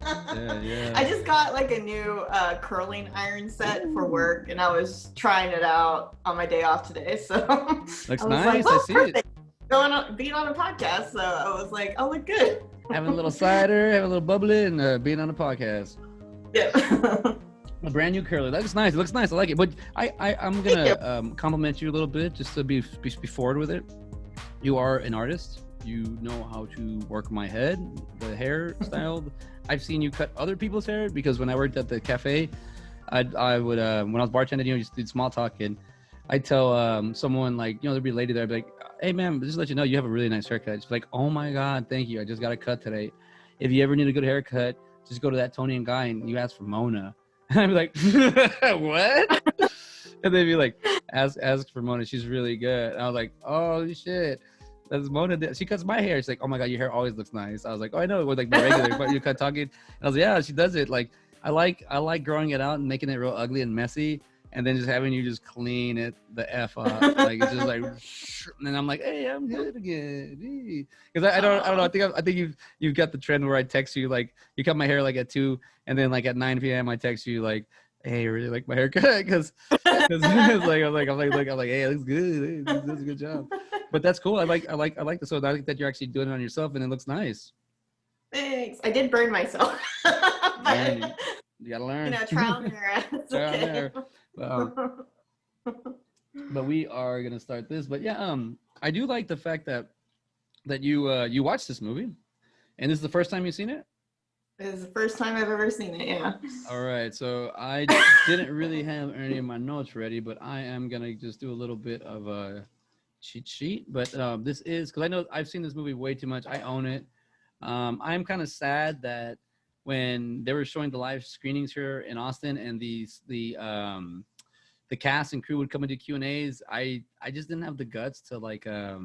Yeah, yeah. I just got like a new curling iron set for work, and I was trying it out on my day off today. So I Looks was like, nice. I well, see it. perfect. Being on a podcast. So I was like, I'll look good. Having a little cider, having a little bubbly, and being on a podcast. Yeah. A brand new curler. That looks nice. It looks nice. I like it. But I'm Thank you. gonna compliment you a little bit just to be forward with it. You are an artist. You know how to work my head, the hairstyle. I've seen you cut other people's hair because when I worked at the cafe, I would when I was bartending, just did small talk, and I tell someone like, there'd be a lady there, I'd be like, hey man, just to let you know, you have a really nice haircut. She's like, oh my god, thank you. I just got a cut today. If you ever need a good haircut, just go to that Tony and Guy and you ask for Mona. And I'd be like, what? And they'd be like, ask for Mona. She's really good. And I was like, oh shit. That's Mona. She cuts my hair. She's like, oh my god, your hair always looks nice. I was like, oh, I know. It was like my regular, but you cut talking. And I was like, yeah, she does it. Like, I like growing it out and making it real ugly and messy, and then just having you just clean it the f up. Like it's just like, and then I'm like, hey, I'm good again. Because I don't know. I think you've got the trend where I text you like you cut my hair like at 2, and then like at 9 p.m. I text you like, hey, I really like my haircut because it's like I'm like, hey, it looks good. Hey, that's a good job. But that's cool. I like this. So I like that you're actually doing it on yourself, and it looks nice. Thanks. I did burn myself. Man, you gotta learn. Trial and error. Trial and error. But we are gonna start this. But yeah, I do like the fact that you watched this movie, and this is the first time you've seen it. This is the first time I've ever seen it. Yeah. All right. So I didn't really have any of my notes ready, but I am gonna just do a little bit of a cheat sheet. But this is because I know I've seen this movie way too much. I own it. I'm kind of sad that when they were showing the live screenings here in Austin and the cast and crew would come into Q&As, I just didn't have the guts to like I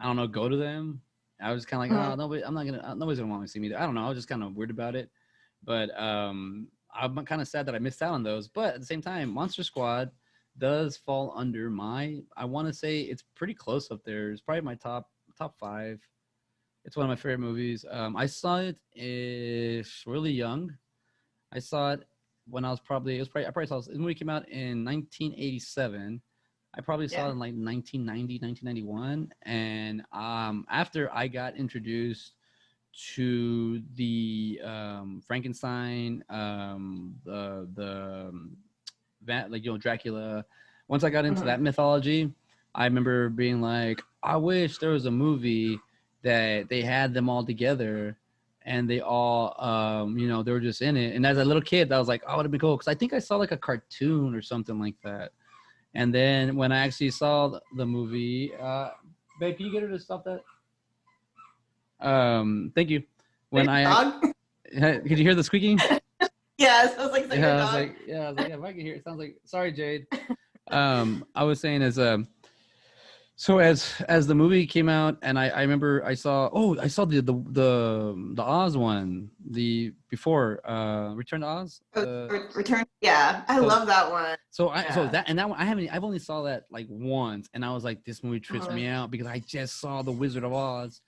don't know, go to them. I was kind of like, oh, nobody's gonna want me to see me there. I don't know. I was just kind of weird about it, but I'm kind of sad that I missed out on those. But at the same time, Monster Squad does fall under I want to say it's pretty close up there. It's probably my top 5. It's one of my favorite movies. I saw it really young. I saw it when I probably saw this movie came out in 1987. I probably saw it in like 1990, 1991. And after I got introduced to the Frankenstein, Dracula. Once I got into that mythology, I remember being like, I wish there was a movie that they had them all together and they all they were just in it. And as a little kid, I was like, oh, it'd be cool, because I think I saw like a cartoon or something like that. And then when I actually saw the movie, babe, can you get her to stop that? Thank you. When could you hear the squeaking? Yeah, it sounds like I was like, yeah, if I can hear it, sounds like. Sorry, Jade. I was saying so as the movie came out, and I remember I saw the Oz one, the before Return to Oz. Return. Yeah, I love that one. So that one I've only saw that like once, and I was like, this movie trips me out because I just saw the Wizard of Oz,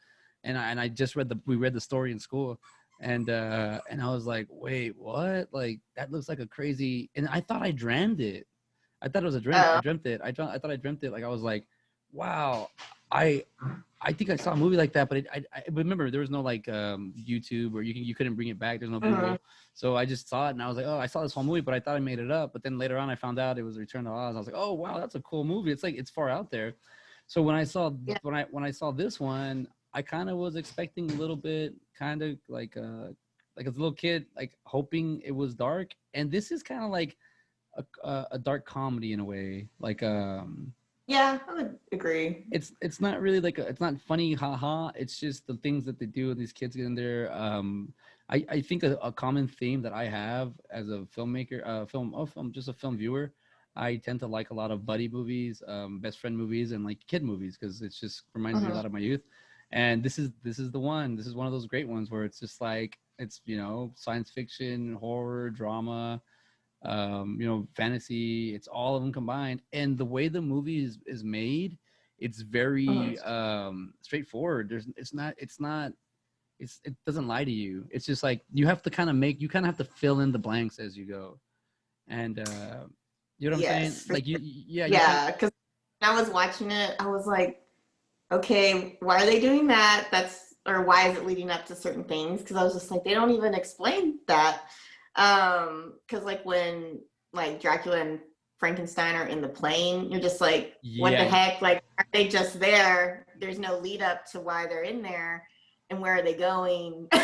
and I just read the story in school. And I was like, wait, what? Like that looks like a crazy. And I thought I dreamed it. I thought it was a dream. I dreamt it. I thought I dreamt it. Like I was like, wow. I think I saw a movie like that, but I remember there was no like YouTube, or you couldn't bring it back. There's no Google. So I just saw it and I was like, oh, I saw this whole movie, but I thought I made it up. But then later on, I found out it was Return to Oz. I was like, oh wow, that's a cool movie. It's like it's far out there. So when I saw when I saw this one, I kind of was expecting a little bit, kind of like as a little kid, like hoping it was dark. And this is kind of like a dark comedy in a way. Like yeah, I would agree. It's not really like it's not funny, haha. It's just the things that they do when these kids get in there. I think a common theme that I have as a filmmaker, just a film viewer, I tend to like a lot of buddy movies, best friend movies, and like kid movies, because it just reminds me a lot of my youth. And this is the one. This is one of those great ones where it's just like it's science fiction, horror, drama, fantasy. It's all of them combined. And the way the movie is made, it's very straightforward. It's not it doesn't lie to you. It's just like you have to kind of have to fill in the blanks as you go. And you know what I'm saying? Yes, for Like sure. you kind Yeah, because when I was watching it, I was like, okay, why are they doing that? Or why is it leading up to certain things? Because I was just like, they don't even explain that. Because like when like Dracula and Frankenstein are in the plane, you're just like, what the yeah. heck? Like, are they just there? There's no lead up to why they're in there, and where are they going? And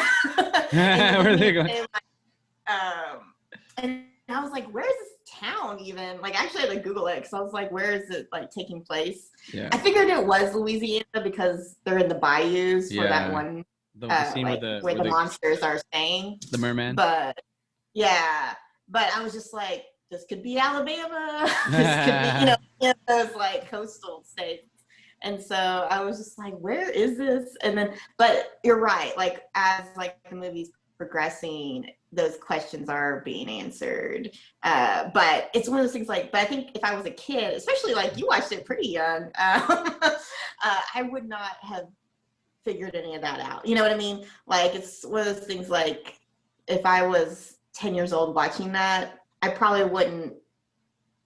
Where then are you they know, going? and I was like, where is this town even? Like, actually, I had to Google it because I was like, where is it like taking place? Yeah. I figured it was Louisiana because they're in the bayous for that Yeah. one, The scene like where the monsters are staying. the merman. But yeah, but I was just like, this could be Alabama. This could be, you know, those like coastal states. And so I was just like, where is this? And then, but you're right. Like as like the movie's progressing, those questions are being answered. But it's one of those things like, but I think if I was a kid, especially like you watched it pretty young, I would not have figured any of that out. You know what I mean? Like it's one of those things like if I was 10 years old watching that, I probably wouldn't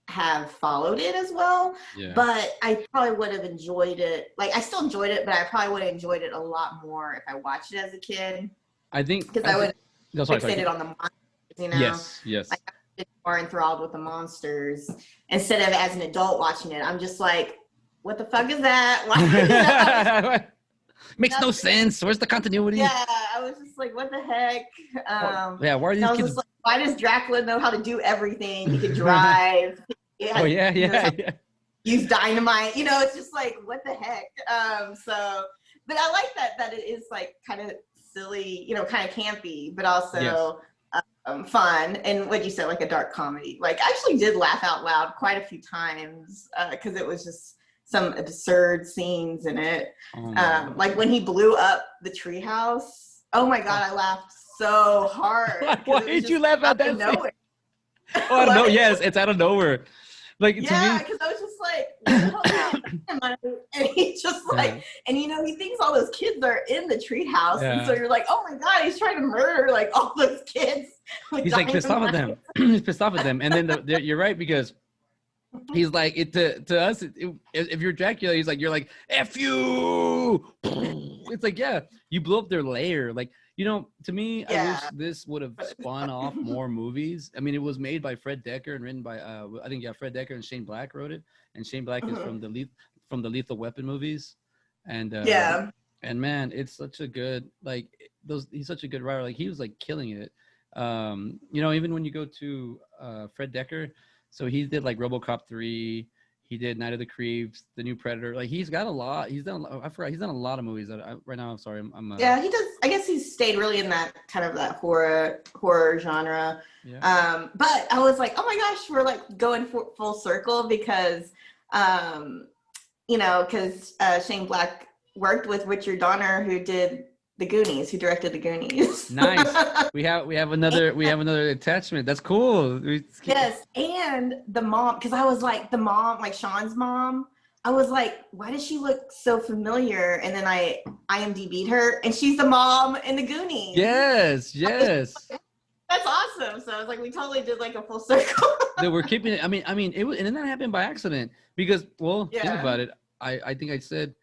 have followed it as well. Yeah. But I probably would have enjoyed it. Like I still enjoyed it, but I probably would have enjoyed it a lot more if I watched it as a kid. I think Because I would no, fixated on the monsters, you know? Yes. Like I'm just more enthralled with the monsters instead of as an adult watching it. I'm just like, what the fuck is that? Why, Makes no sense. Where's the continuity? Yeah, I was just like, what the heck? Yeah, why are these I was kids? just like, why does Dracula know how to do everything? He could drive. Oh yeah. Use dynamite. You know, it's just like, what the heck? But I like that it is like kind of silly, you know, kind of campy, but also fun. And what you said, like a dark comedy. Like I actually did laugh out loud quite a few times because it was just some absurd scenes in it. Like when he blew up the treehouse. Oh my God, I laughed so hard. Why did you laugh at that? Nowhere. Oh, I don't know. Yes, it's out of nowhere. Like to me, because I was just like, what the hell is that? And he just like, and you know, he thinks all those kids are in the treehouse, and so you're like, oh my God, he's trying to murder like all those kids. He's like pissed off at them. He's pissed off at them, and then you're right because he's like to us. If you're Dracula, he's like you're like F you. It's like you blew up their lair. Like you know, to me, I wish this would have spun off more movies. I mean, it was made by Fred Dekker and written by I think Fred Dekker and Shane Black wrote it, and Shane Black is from the Lethal Weapon movies, and and man, it's such a good he's such a good writer. Like he was like killing it. You know, even when you go to Fred Dekker. So he did like RoboCop 3. He did Night of the Creeps, The New Predator. Like he's got a lot. He's done. I forgot. He's done a lot of movies. Right now, I'm sorry. Yeah, he does. I guess he's stayed really in that kind of that horror genre. Yeah. But I was like, oh my gosh, we're like going full circle because, you know, because Shane Black worked with Richard Donner, who did The Goonies, who directed The Goonies. Nice. We have another attachment. That's cool. Yes, and the mom, because I was like the mom, like Sean's mom. I was like, why does she look so familiar? And then I IMDb'd her, and she's the mom in The Goonies. Yes. That's awesome. So I was like, we totally did like a full circle. That we're keeping it. I mean, it was, and then that happened by accident because, think about it. I think I said.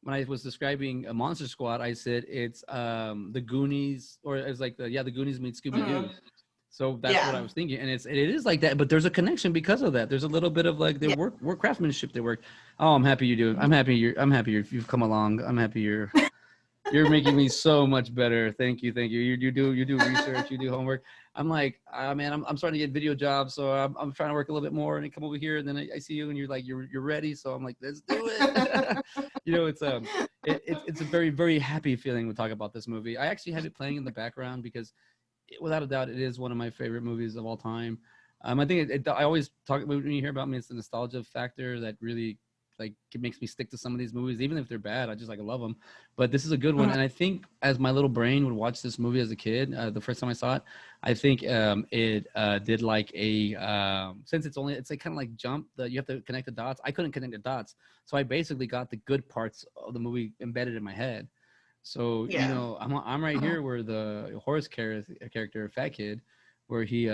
When I was describing a Monster Squad, I said it's the Goonies, or it's like the Goonies meet Scooby Doo. So that's what I was thinking, and it is like that. But there's a connection because of that. There's a little bit of like their work craftsmanship. They work. Oh, I'm happy you do. I'm happy you've come along. I'm happy you're making me so much better. Thank you. You do research. You do homework. I'm like, man, I'm starting to get video jobs, so I'm trying to work a little bit more, and I come over here, and then I see you, and you're like, you're ready, so I'm like, let's do it. You know, it's a very, very happy feeling to talk about this movie. I actually have it playing in the background because, without a doubt, it is one of my favorite movies of all time. I think I always talk when you hear about me, it's the nostalgia factor that really it makes me stick to some of these movies, even if they're bad. I just love them. But this is a good one, and I think as my little brain would watch this movie as a kid, the first time I saw it, I think it did like a since it's like kind of like Jump that you have to connect the dots. I couldn't connect the dots, so I basically got the good parts of the movie embedded in my head. So Yeah. I'm right here where the Horace character, Fat Kid, where he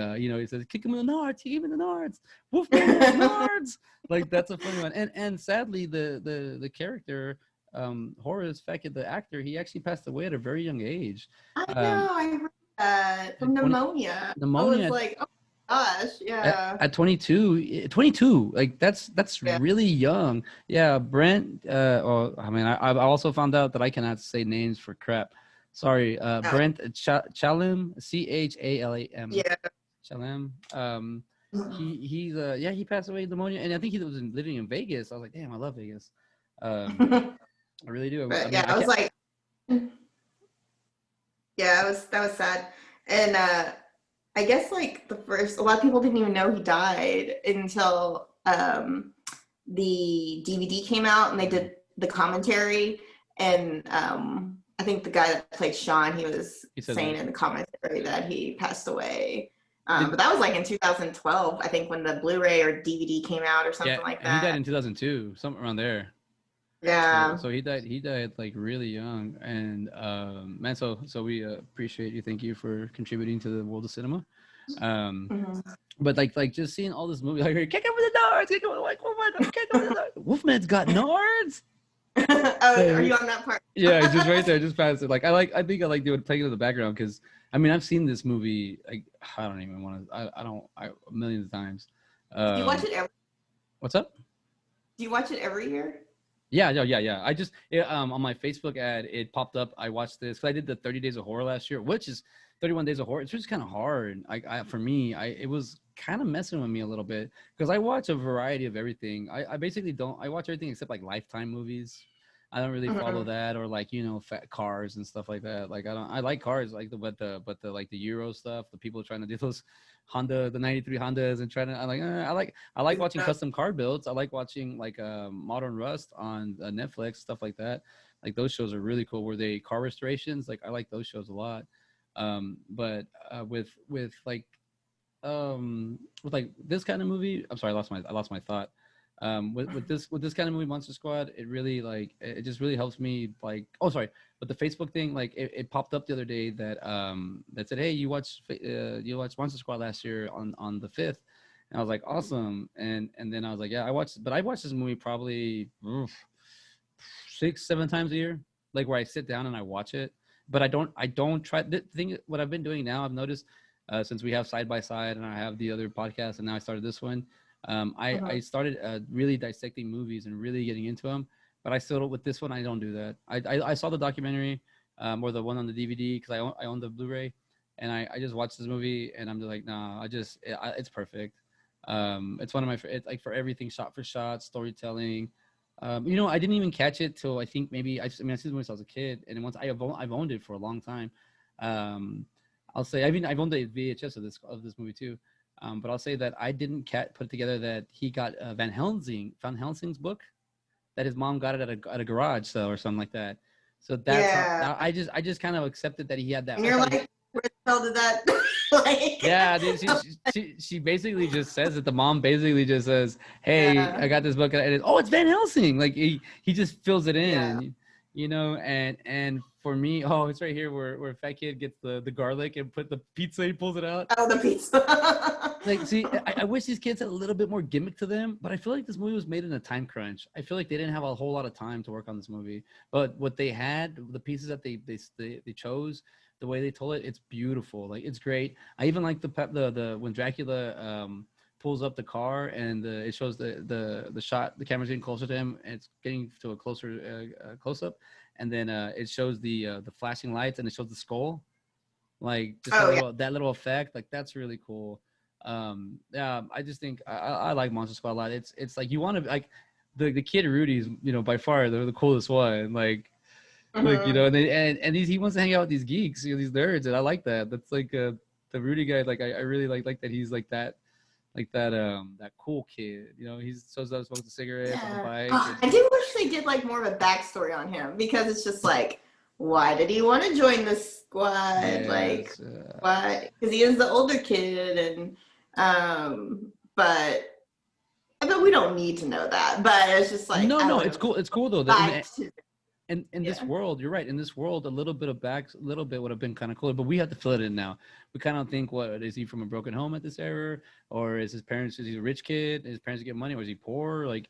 says, "Kick him in the nards, kick him in the nards, Wolfman has nards." Like that's a funny one. And sadly, the character, Horace Fat Kid, the actor, he actually passed away at a very young age. I Um, know, I heard that at from 20, pneumonia. I was pneumonia like, oh my gosh, yeah. at 22, like that's Yeah. really young. Yeah, Brent, well, I mean, I also found out that I cannot say names for crap. Sorry, Oh, Brent Chalim, Chalam, yeah. Chalam. He passed away of pneumonia, and I think he was living in Vegas. I was like, damn, I love Vegas. But I really do. I mean, yeah, I I was can't. like, yeah, that was sad. And I guess like a lot of people didn't even know he died until the DVD came out and they did the commentary. And I think the guy that played Sean, he was He said saying that. in the commentary that he passed away. Did, But that was like in 2012, I think, when the Blu-ray or DVD came out or yeah, something like and he died that. in 2002, something around there. So Yeah. so he died like really young, and man, so we appreciate you. Thank you for contributing to the world of cinema. Um, Mhm. but like just seeing all this movie, like kick over the nards, kick over, like oh my god, kick over the nards. Wolfman's got nards. Oh, are Like, you on that part? yeah, it's just right there, just past it. Like I think I like doing playing it in the background because I mean I've seen this movie like I don't even want to I don't I millions of times. Do you watch Um, it every? what's up? Do you watch it every year? Yeah. I just on my Facebook ad, it popped up. I watched this because I did the 30 Days of Horror last year, which is 31 Days of Horror. It's just kind of hard. For me, it was kind of messing with me a little bit because I watch a variety of everything. I basically don't. I watch everything except like Lifetime movies. I don't really follow Mhm. that or like fat cars and stuff like that. Like I don't. I like cars like but the like the Euro stuff. The people trying to do those the 93 Hondas and trying to. I like watching custom car builds. I like watching like Modern Rust on Netflix, stuff like that. Like those shows are really cool. Where they car restorations? Like I like those shows a lot. But with like this kind of movie, I'm sorry, I lost my thought. With this kind of movie, Monster Squad, it really like it just really helps me like. Oh, sorry, but the Facebook thing, like it popped up the other day that said, hey, you watched Monster Squad last year on the 5th, and I was like, awesome, and then I was like, yeah, I watched this movie probably 6 7 times a year, like where I sit down and I watch it, but I don't try the thing. What I've been doing now, I've noticed since we have side by side and I have the other podcast and now I started this one. I Mhm. started really dissecting movies and really getting into them, but I still with this one I don't do that. I saw the documentary or the one on the DVD because I own the Blu-ray, and I just watched this movie and I'm just like nah, it's perfect. It's one of my it's like for everything, shot for shot, storytelling. I didn't even catch it till I think maybe I seen it when I was a kid, and once I've owned it for a long time. Um, I'll say I've owned the VHS of this movie too. But I'll say that I didn't put it together that he got Van Helsing's book, that his mom got it at a garage sale or something like that. So that's how Yeah. I just kind of accepted that he had that. And I you're thought he, like, where the hell did that like yeah, dude, she basically just says it. The mom basically just says, "Hey, I yeah. got this book, and it's Van Helsing." Like he just fills it Yeah. in. And for me, oh, it's right here where Fat Kid gets the garlic and put the pizza, he pulls it out. Oh, the pizza. Like, see, I wish these kids had a little bit more gimmick to them, but I feel like this movie was made in a time crunch. I feel like they didn't have a whole lot of time to work on this movie, but what they had, the pieces that they chose, the way they told it, it's beautiful. Like, it's great. I even like the when Dracula pulls up the car and it shows the shot, the camera's getting closer to him, and it's getting to a closer close up, and then it shows the flashing lights and it shows the skull, like just that Oh yeah. little effect, like that's really cool. Yeah, I just think I like Monster Squad a lot. It's like you want to like the kid Rudy's by far the coolest one, Mhm. and he wants to hang out with these geeks, these nerds, and I like that. That's like the Rudy guy, like I really like that he's that cool kid, he's so smokes cigarettes on a Yeah. bike. Oh, I do wish they did like more of a backstory on him, because it's just like, why did he want to join the squad? Like, Yes. why? Because he is the older kid, and but we don't need to know that. But it's just like, No, I no, would it's have cool. It's cool though. liked to. in this world, you're right. In this world, a little bit would have been kind of cooler, but we have to fill it in now. We kind of think, what is he from a broken home at this era, or is his parents? Is he a rich kid? His parents get money, or is he poor? We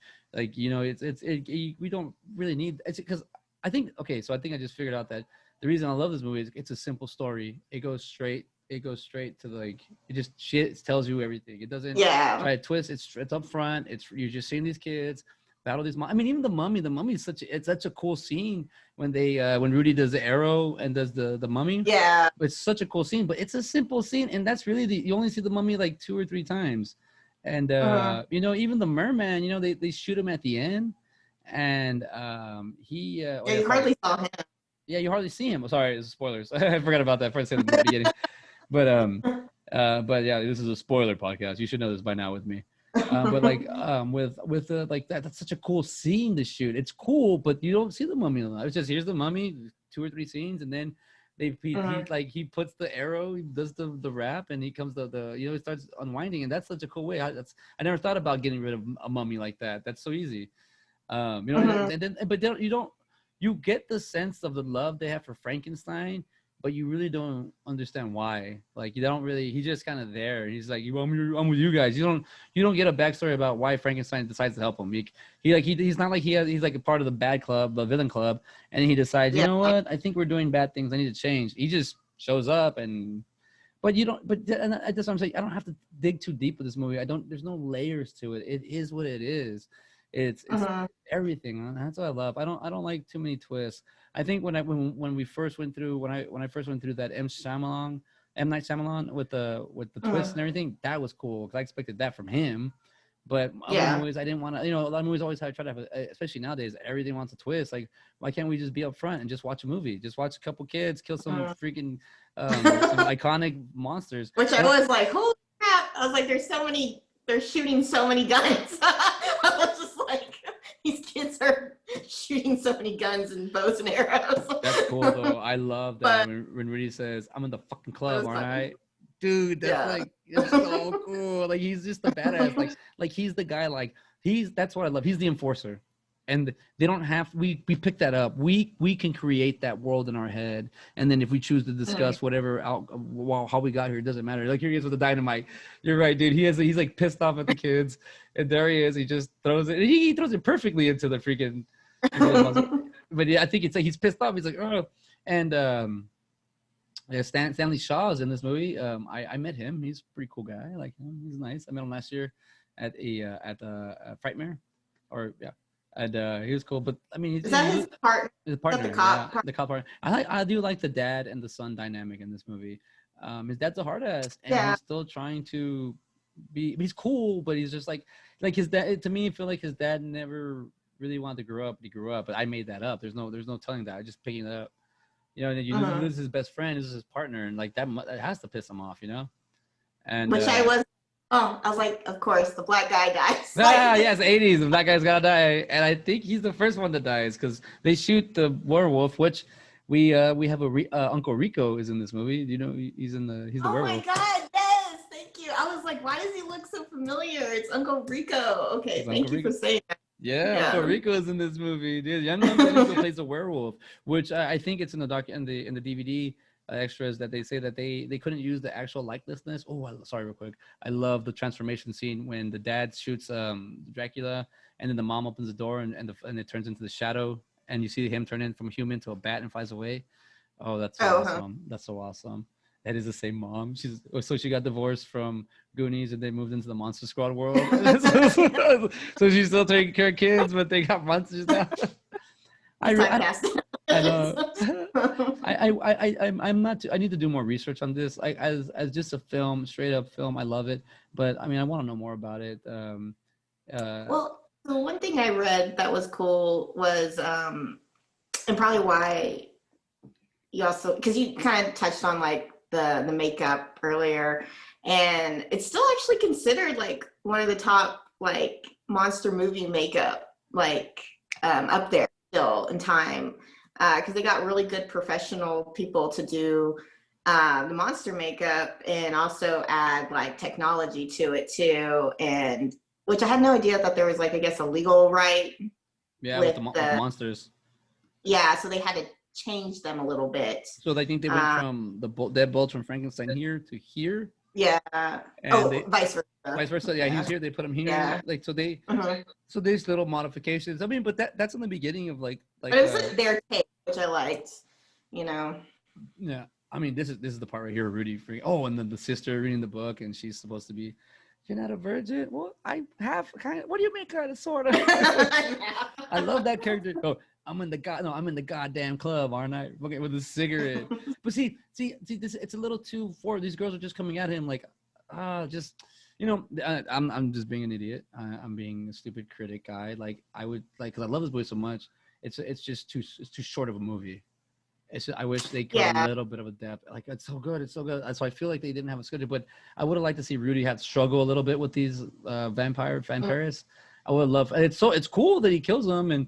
don't really need. It's because I think okay. So I think I just figured out that the reason I love this movie is it's a simple story. It goes straight. It goes straight to like it just shit tells you everything. It doesn't try to twist. It's up front. You're just seeing these kids battle these. I mean, even the mummy. The mummy is such a cool scene when they when Rudy does the arrow and does the mummy. Yeah, it's such a cool scene, but it's a simple scene, and that's really you only see the mummy like 2 or 3 times, and even the merman. They shoot him at the end, and you hardly saw him. Yeah, you hardly see him. Sorry, it's spoilers. I forgot about that. I said at the beginning. But yeah, this is a spoiler podcast. You should know this by now with me. But like with like that's such a cool scene to shoot. It's cool, but you don't see the mummy a lot. It's just here's the mummy, 2 or 3 scenes, and then he puts the arrow, he does the rap, and he comes he starts unwinding, and that's such a cool way. I never thought about getting rid of a mummy like that. That's so easy. You get the sense of the love they have for Frankenstein, but you really don't understand why. Like you don't really. He's just kind of there. He's like, I'm with you guys. You don't get a backstory about why Frankenstein decides to help him. He's not like he's like a part of the bad club, the villain club, and he decides, you know what? I think we're doing bad things. I need to change. He just shows up but you don't. But and that's what I'm saying. I don't have to dig too deep with this movie. There's no layers to it. It is what it is. It's everything. That's what I love. I don't like too many twists. I think when I first went through that M Night Shyamalan with the twist and everything, that was cool because I expected that from him. But other movies I didn't want to. A lot of movies always try to have, especially nowadays, everything wants a twist. Like, why can't we just be up front and just watch a movie? Just watch a couple kids kill some freaking some iconic monsters. Which I was like, holy crap! I was like, they're shooting so many guns. I was just like, these kids are shooting so many guns and bows and arrows. That's cool though. I love that when Rudy says, "I'm in the fucking club, aren't I?" Dude, that's it's so cool. Like he's just a badass. Like he's the guy. Like that's what I love. He's the enforcer. And they don't have we pick that up. We can create that world in our head, and then if we choose to discuss whatever how we got here, it doesn't matter. Like here he is with the dynamite. You're right, dude. He's like pissed off at the kids, and there he is. He just throws it. He throws it perfectly into the freaking. But yeah, I think it's like he's pissed off. He's like, oh, and Stanley Shaw is in this movie. I met him. He's a pretty cool guy. I like him. He's nice. I met him last year at Frightmare, or yeah. And he was cool, but I mean, is that his partner? His partner, the cop? The cop partner. I do like the dad and the son dynamic in this movie. His dad's a hard ass, and he's still trying to be. He's cool, but he's just like his dad. To me, I feel like his dad never really wanted to grow up. He grew up, but I made that up. There's no telling that. I just picking it up. And then this is his best friend. This is his partner, and like that has to piss him off. And which I was like, of course, the black guy dies. Yes, 80s. The black guy's gotta die, and I think he's the first one that dies because they shoot the werewolf, which we have Uncle Rico is in this movie. He's the werewolf. Oh my god, yes, thank you. I was like, why does he look so familiar? It's Uncle Rico. Okay, thank you for saying that. Yeah, Uncle Rico is in this movie, dude. Uncle Rico plays a werewolf, which I think it's in the DVD. Extras that they say that they couldn't use the actual likenessness. Sorry, real quick. I love the transformation scene when the dad shoots Dracula, and then the mom opens the door and it turns into the shadow, and you see him turn in from a human to a bat and flies away. Oh, that's so awesome. That's so awesome. That is the same mom. She got divorced from Goonies and they moved into the Monster Squad world. So she's still taking care of kids, but they got monsters now. I know. I'm not. I need to do more research on this. As just a film, straight up film, I love it. But I mean, I want to know more about it. Well, the one thing I read that was cool was, and probably why you also, because you kind of touched on like the makeup earlier, and it's still actually considered like one of the top like monster movie makeup, like up there still in time. Because they got really good professional people to do the monster makeup and also add like technology to it too, and which I had no idea that there was like, I guess, a legal right. Yeah, with the monsters. yeah, so they had to change them a little bit. So I think they went from the dead bolts from Frankenstein here to here. Yeah. And they Vice versa. vice versa. Yeah, he's here. They put him here. Yeah. Like so they Mhm. so there's little modifications. I mean, but that's in the beginning of But it was like their take, which I liked. You know. Yeah. I mean, this is the part right here, Rudy. Oh, and then the sister reading the book, and she's supposed to be, you're not a virgin. Well, I have kind of. What do you mean, kind of, sort of? I love that character. Oh, I'm in the goddamn club, aren't I? Okay, with a cigarette. But see, this it's a little too forward. These girls are just coming at him like, just, I'm just being an idiot. I'm being a stupid critic guy. Like I would like, cause I love this movie so much. It's too short of a movie. I wish they cut a little bit of a depth. Like it's so good. So I feel like they didn't have a schedule, but I would have liked to see Rudy have to struggle a little bit with these vampires. I would love. It's cool that he kills them, and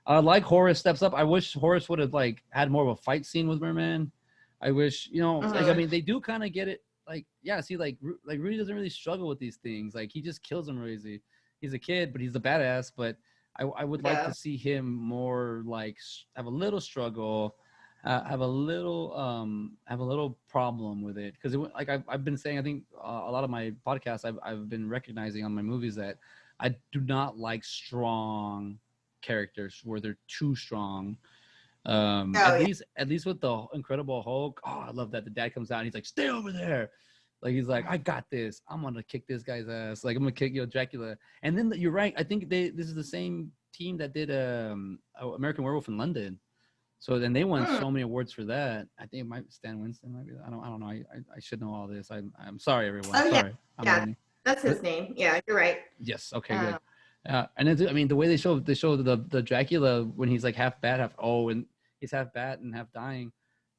I like Horace steps up. I wish Horace would have like had more of a fight scene with Merman. I wish like I mean they do kind of get it. Like yeah, see like Rudy doesn't really struggle with these things. Like he just kills them really easy. He's a kid, but he's a badass. But I would like to see him more like have a little struggle. Have a little problem with it because like I've been saying I think a lot of my podcasts I've been recognizing on my movies that I do not like strong characters where they're too strong. At least with the Incredible Hulk, I love that the dad comes out and he's like, stay over there. Like he's like, I got this. I'm gonna kick this guy's ass. Like I'm gonna kick Dracula. And then you're right. I think this is the same team that did American Werewolf in London. So then they won so many awards for that. I think it might Stan Winston might be. I don't know. I should know all this. I'm sorry, everyone. Sorry. Yeah, that's his name. Yeah, you're right. Yes. Okay. Good. And then, I mean, the way they show the Dracula when he's like half bat, and he's half bat and half dying.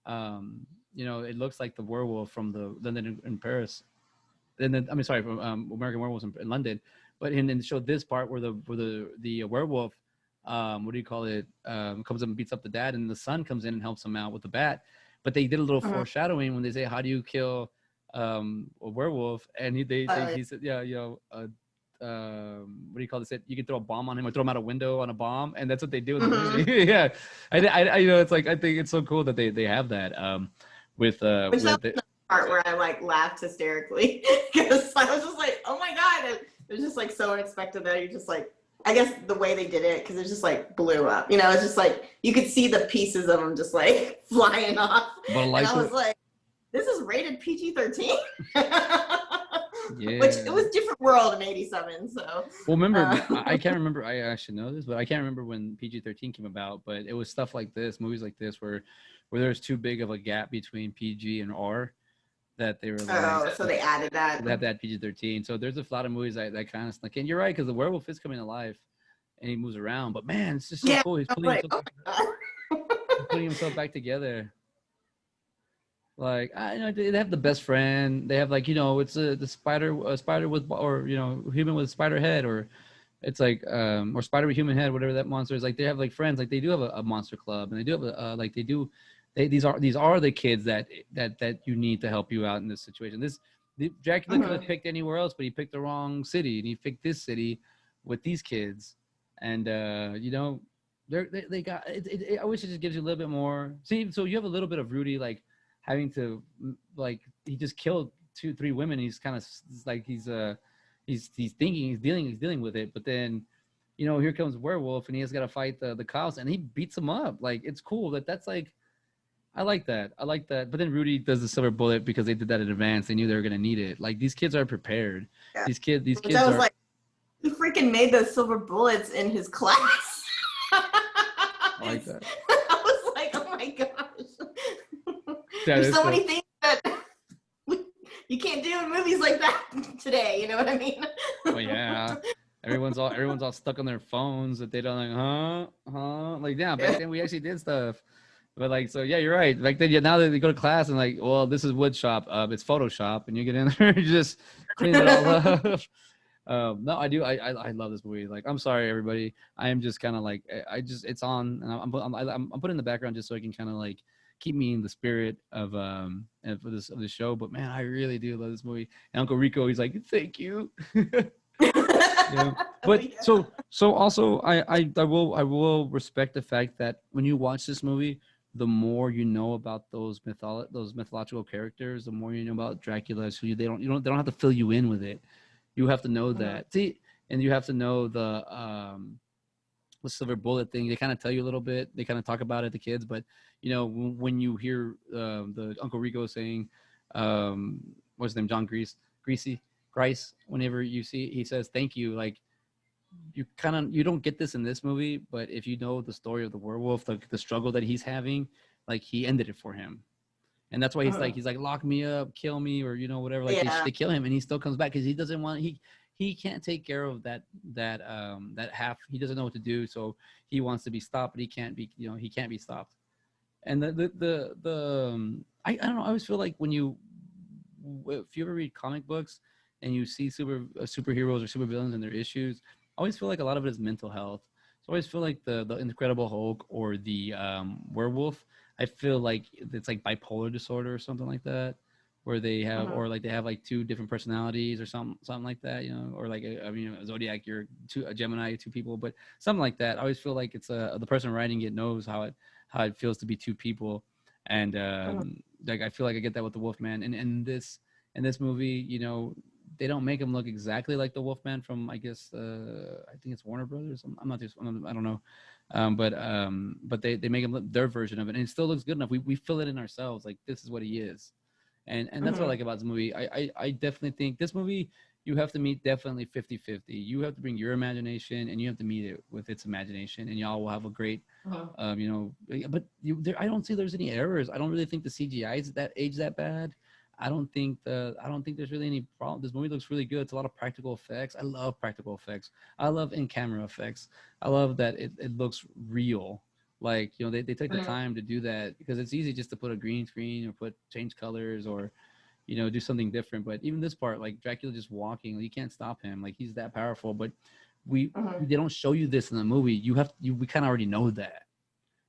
It looks like the werewolf from the London in Paris. And then from American Werewolves in London. But and then showed this part where the werewolf. What do you call it? Comes up and beats up the dad, and the son comes in and helps him out with the bat. But they did a little foreshadowing when they say, "How do you kill a werewolf?" And he said, "Yeah, what do you call this? You can throw a bomb on him or throw him out a window on a bomb," and that's what they do in the movie. Yeah, I it's like I think it's so cool that they have that with the part where I like laughed hysterically because I was just like, "Oh my god!" It was just like so unexpected that you just like. I guess the way they did it, because it just like blew up. It's just like you could see the pieces of them just like flying off. And I was like, "This is rated PG-13." Yeah. Which it was different world in '87. So. Well, remember, I can't remember. I should know this, but I can't remember when PG-13 came about. But it was stuff like this, movies like this, where there's too big of a gap between PG and R. That they were like, so they added that. They had that PG-13. So there's a lot of movies that kind of snuck in. You're right, because the werewolf is coming to life and he moves around. But man, it's just so cool. He's putting himself back together. Like they have the best friend. They have like it's a spider with human with spider head, or it's like or spider with human head, whatever that monster is. Like they have like friends. Like they do have a monster club, and they do have these are the kids that you need to help you out in this situation. Dracula could have picked anywhere else, but he picked the wrong city, and he picked this city with these kids. And they got it. I wish it just gives you a little bit more. See, so you have a little bit of Rudy like having to like he just killed 2-3 women. He's kind of like he's thinking he's dealing with it, but then. Here comes werewolf, and he has got to fight the cows, and he beats him up. Like it's cool that's like. I like that. But then Rudy does the silver bullet because they did that in advance. They knew they were gonna need it. Like these kids are prepared. Yeah. These kids I was like, he freaking made those silver bullets in his class. I like that. I was like, oh my gosh. Yeah, there's so many things that you can't do in movies like that today. You know what I mean? Oh yeah. Everyone's all stuck on their phones that they don't like, Like yeah, back then we actually did stuff. But like, so yeah, you're right. Back then, now that they go to class and like, well, this is wood shop, it's Photoshop, and you get in there, you just clean it all up. No, I do. I love this movie. Like, I'm sorry, everybody. I am just kind of like, it's on, and I'm putting in the background just so I can kind of like keep me in the spirit of of this show. But man, I really do love this movie. And Uncle Rico, he's like, thank you. Yeah. But so also I will respect the fact that when you watch this movie, the more you know about those mythological characters, the more you know about Dracula. So they don't have to fill you in with it. You have to know Mhm. that. See, and you have to know the silver bullet thing. They kind of tell you a little bit. They kind of talk about it, the kids, but when you hear the Uncle Rico saying, what's his name, John Greasy, Grice. Whenever you see, he says thank you. Like you don't get this in this movie, but if you know the story of the werewolf, the struggle that he's having, like he ended it for him. And that's why Mhm. he's like lock me up, kill me, or whatever. Like Yeah. they kill him, and he still comes back because he doesn't want he can't take care of that half. He doesn't know what to do, so he wants to be stopped, but he can't be he can't be stopped. And I don't know. I always feel like if you ever read comic books and you see superheroes or supervillains and their issues, I always feel like a lot of it is mental health. So I always feel like the Incredible Hulk or the werewolf. I feel like it's like bipolar disorder or something like that, where Mhm. they have like two different personalities or something like that, or like a Zodiac, you're a Gemini, two people, but something like that. I always feel like it's the person writing it knows how it feels to be two people, and Mhm. like I feel like I get that with the Wolfman, and in this movie, they don't make him look exactly like the Wolfman from I guess I think it's Warner Brothers. I'm not just I don't know, but they make him look their version of it, and it still looks good enough. We fill it in ourselves like this is what he is, and that's what I Mhm. like about this movie. I definitely think this movie you have to meet definitely 50-50. You have to bring your imagination and you have to meet it with its imagination, and y'all will have a great Mhm. but I don't see there's any errors. I don't really think the CGI is that age that bad. I don't think there's really any problem. This movie looks really good. It's a lot of practical effects. I love practical effects. I love in camera effects. I love that it looks real. Like they take the Mhm. time to do that because it's easy just to put a green screen or change colors or do something different. But even this part, like Dracula just walking, you can't stop him. Like he's that powerful. But Mhm. they don't show you this in the movie. We kind of already know that.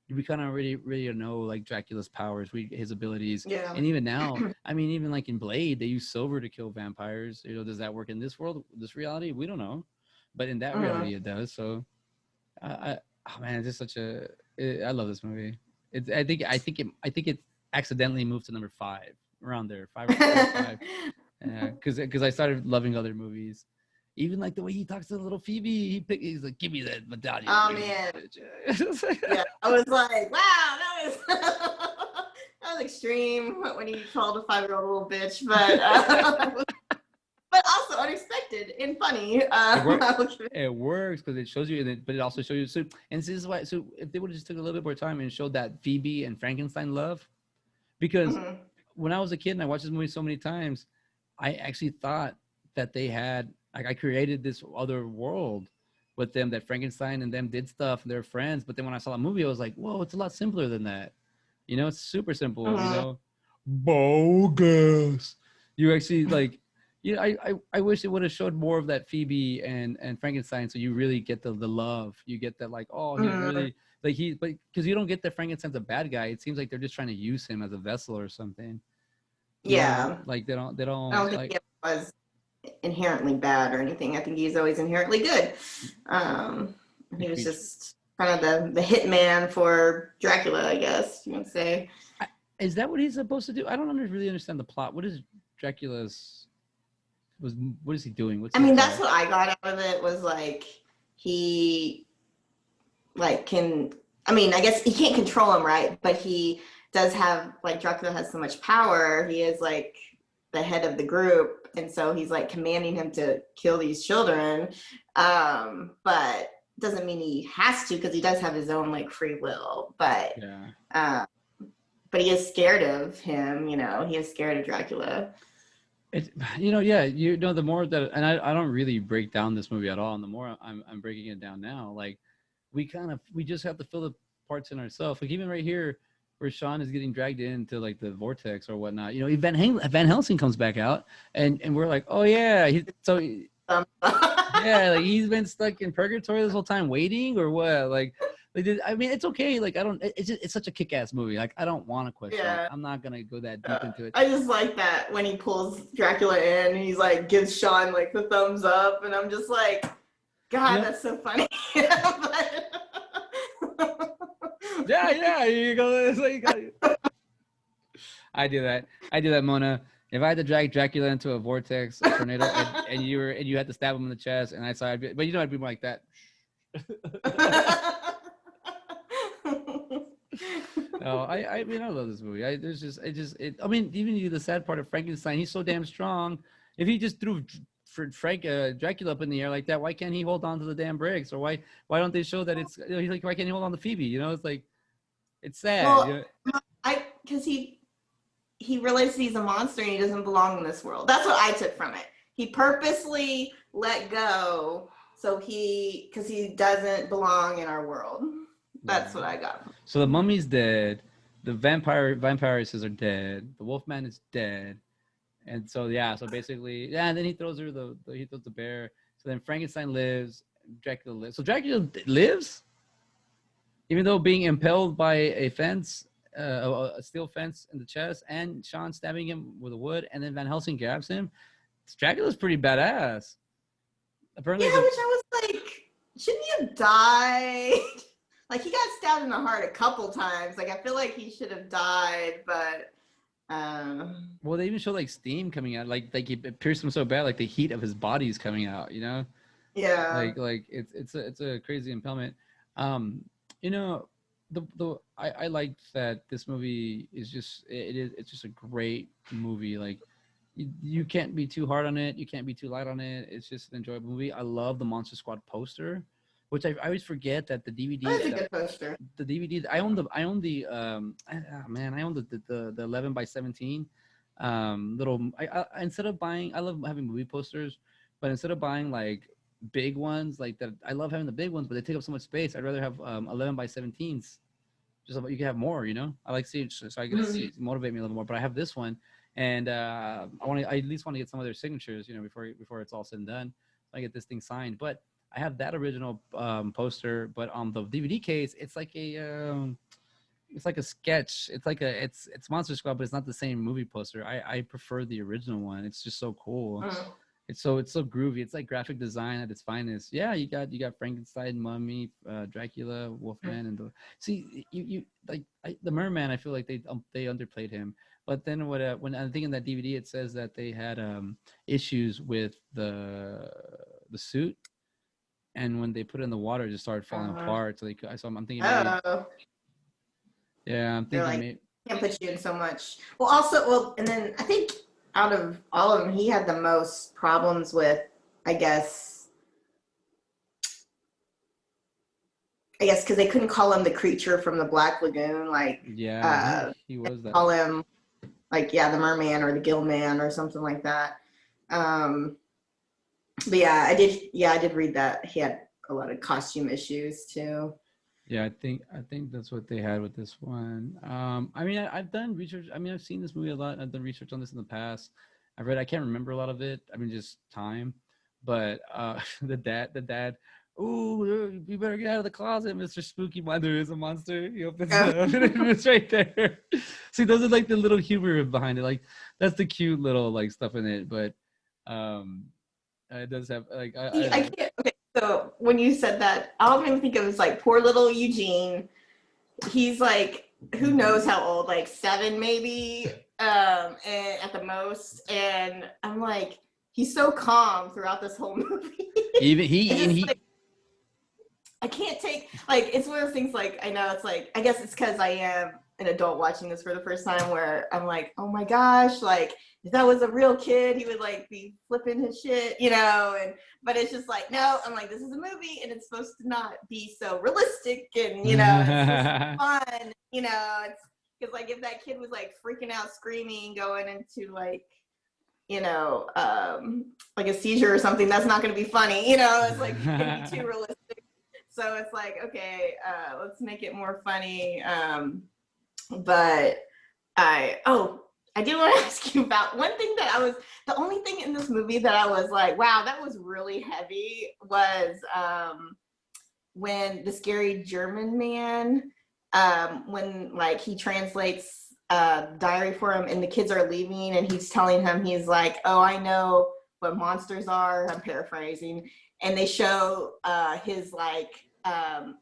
We kind of already know like Dracula's powers, his abilities, Yeah. and even now, I mean, even like in Blade, they use silver to kill vampires. Does that work in this world, this reality? We don't know, but in that Mhm. reality, it does. So, oh man, it's just I love this movie. I think it accidentally moved to number 5 around there, 5 or 5. Yeah, because I started loving other movies. Even like the way he talks to the little Phoebe, he's like, "Give me that medallion, Oh you man. bitch." Yeah. I was like, wow, that was that was extreme when he called a 5-year-old a little bitch, but also unexpected and funny. It works. It works because it shows you, but it also shows you. So, and this is why. So, if they would have just took a little bit more time and showed that Phoebe and Frankenstein love, because Mhm. when I was a kid and I watched this movie so many times, I actually thought that they had like I created this other world with them that Frankenstein and them did stuff and they're friends. But then when I saw the movie, I was like, whoa, it's a lot simpler than that. It's super simple. Mhm. Bogus. You actually like. I wish it would have showed more of that Phoebe and Frankenstein, so you really get the love. You get that like, oh, he's Mhm. really like but because you don't get that Frankenstein's a bad guy. It seems like they're just trying to use him as a vessel or something. Yeah. Like they I don't don't think like. he was inherently bad or anything. I think he's always inherently good. Um, he was just kind of the hitman for Dracula, I guess you would say. Is that what he's supposed to do? I don't really understand the plot. What is Dracula's was? What is he doing? What's I his mean, that's job? what I got out of it was like he like can. I mean, I guess he can't control him, right? But he does have like Dracula has so much power. He is like the head of the group, and so he's like commanding him to kill these children. But doesn't mean he has to because he does have his own like free will. Yeah. Uh, but he is scared of him. He is scared of Dracula. It, yeah, the more that, and I don't really break down this movie at all, and the more I'm breaking it down now, like we just have to fill the parts in ourselves. Like even right here, where Sean is getting dragged into like the vortex or whatnot, Van Helsing comes back out, and we're like, oh yeah, Um, yeah, like he's been stuck in purgatory this whole time waiting or what, like. Like, I mean, it's okay. Like, I don't. It's such a kick-ass movie. Like, I don't want to question it. Yeah. I'm not gonna go that deep into it. I just like that when he pulls Dracula in and he's like gives Sean like the thumbs up, and I'm just like, God, that's so funny. Yeah. You go. It's like, I do that, Mona. If I had to drag Dracula into a vortex, a tornado, and you had to stab him in the chest, and I saw, but I'd be more like that. No, I mean, I love this movie. I mean, even the sad part of Frankenstein, he's so damn strong. If he just threw Dracula up in the air like that, why can't he hold on to the damn bricks? Or why don't they show that it's, he's like, why can't he hold on to Phoebe? It's like, it's sad. Well, because he realizes he's a monster and he doesn't belong in this world. That's what I took from it. He purposely let go because he doesn't belong in our world. That's what I got. So the mummy's dead. The vampiresses are dead. The Wolfman is dead. And so, so basically, and then he throws her he throws the bear. So then Frankenstein lives. Dracula lives. So Dracula lives? Even though being impaled by a fence, a steel fence in the chest, and Sean stabbing him with a wood, and then Van Helsing grabs him. Dracula's pretty badass. Apparently, which I was like, shouldn't he have died? Like, he got stabbed in the heart a couple times. Like, I feel like he should have died, but well, they even show like steam coming out, like he pierced him so bad, like the heat of his body is coming out. Yeah. Like it's a crazy impalement. I like that this movie is just it's just a great movie. Like, you can't be too hard on it, you can't be too light on it. It's just an enjoyable movie. I love the Monster Squad poster, which I always forget that the DVD. That's a good poster. The DVD. I own the 11 by 17 little. I instead of buying, I love having movie posters, but instead of buying like big ones like that, I love having the big ones, but they take up so much space. I'd rather have 11 by 17s. Just so you can have more. I like seeing, so I get to see it, motivate me a little more. But I have this one, and I at least want to get some of their signatures, before it's all said and done. So I get this thing signed, but I have that original poster, but on the DVD case, it's like a sketch. It's Monster Squad, but it's not the same movie poster. I prefer the original one. It's just so cool. It's so groovy. It's like graphic design at its finest. Yeah, you got Frankenstein, Mummy, Dracula, Wolfman, and the Merman. I feel like they underplayed him. But then when I think in that DVD, it says that they had issues with the suit. And when they put it in the water, it just started falling apart. So I'm thinking. I'm thinking maybe can't put you in so much. And then I think out of all of them, he had the most problems with, I guess, because they couldn't call him the creature from the Black Lagoon. Like, he was that. Call him like, the merman or the gill man or something like that. But I did read that he had a lot of costume issues too. Yeah, I think that's what they had with this one. I mean, I've done research. I mean, I've seen this movie a lot. I've done research on this in the past. I can't remember a lot of it. I mean, just time. But the dad. Ooh, you better get out of the closet, Mr. Spooky. There is a monster. He opens it up, and it's right there. See, those are like the little humor behind it. Like, that's the cute little like stuff in it. But it does have like I can't. Okay, so when you said that, all I can think of is like poor little Eugene. He's like, who knows how old, like 7 maybe, and at the most. And I'm like, he's so calm throughout this whole movie. Even he. Like, I can't take, like, it's one of those things, like, I know it's like, I guess it's because I am an adult watching this for the first time, where I'm like, oh my gosh, like, if that was a real kid, he would like be flipping his shit, but it's just like, no, I'm like, this is a movie and it's supposed to not be so realistic, and it's just fun, it's because, like, if that kid was like freaking out, screaming, going into like, like a seizure or something, that's not going to be funny, it's like, it's going to be too realistic. So it's like, okay, let's make it more funny. But I did want to ask you about one thing the only thing in this movie that I was like, wow, that was really heavy, was when the scary German man, when like he translates diary for him and the kids are leaving and he's telling him, he's like, oh, I know what monsters are. I'm paraphrasing. And they show his like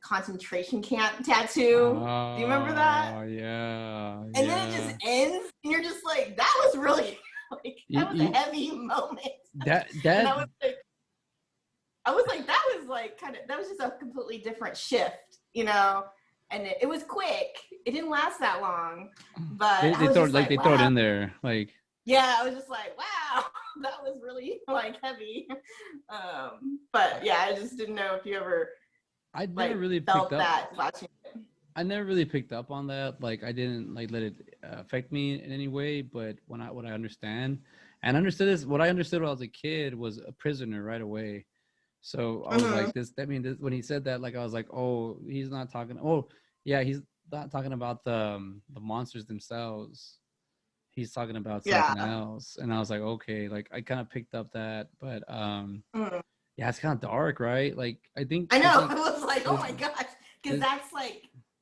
concentration camp tattoo. Do you remember that? Oh yeah, And then it just ends and you're just like, that was really like, that was a heavy moment. That and I was like, that was like that was just a completely different shift, you know. And it was quick. It didn't last that long, but they throw it in there, like. Yeah, I was just like, wow, that was really like heavy. But yeah, I just didn't know if you ever. I never really felt picked up that watching it. I never really picked up on that. Like I didn't like let it affect me in any way. But what I understand and understood is what I understood when I was a kid was a prisoner right away. So I was like, this. I mean, when he said that, like I was like, oh, he's not talking. Oh, yeah, he's not talking about the monsters themselves. He's talking about something else. And I was like, okay, like I kind of picked up that, but yeah, it's kind of dark, right? Like I know. I was like, oh my gosh, because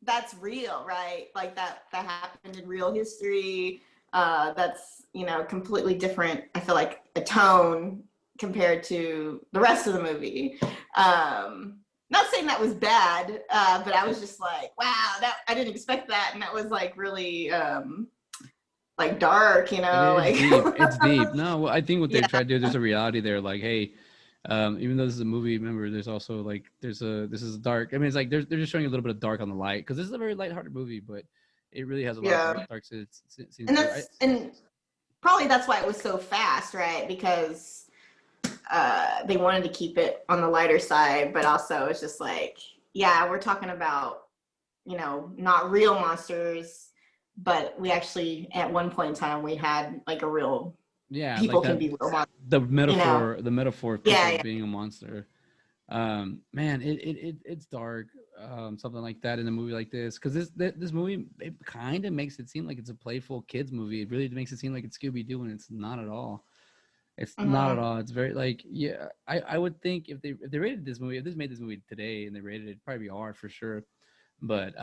that's real, right? Like that happened in real history. That's, you know, completely different. I feel like a tone compared to the rest of the movie. Not saying that was bad, but I was just like, wow, that I didn't expect that, and that was like really like dark, you know. It's like deep. It's deep. No, I think what they tried to do, there's a reality there. Like, hey, even though this is a movie, remember, there's also like this is dark. I mean, it's like they're just showing a little bit of dark on the light because this is a very lighthearted movie, but it really has a lot of dark scenes. And probably that's why it was so fast, right? Because they wanted to keep it on the lighter side, but also it's just like, yeah, we're talking about, you know, not real monsters, but we actually at one point in time we had like a real people like can be real monsters. The metaphor, you know? The metaphor of people being a monster. Man, it's dark. Something like that in a movie like this, because this movie, it kind of makes it seem like it's a playful kids movie. It really makes it seem like it's Scooby-Doo, and it's not at all. It's not at all. It's very like, yeah, I would think if they rated this movie, if this made this movie today and they rated it, it'd probably be R for sure. But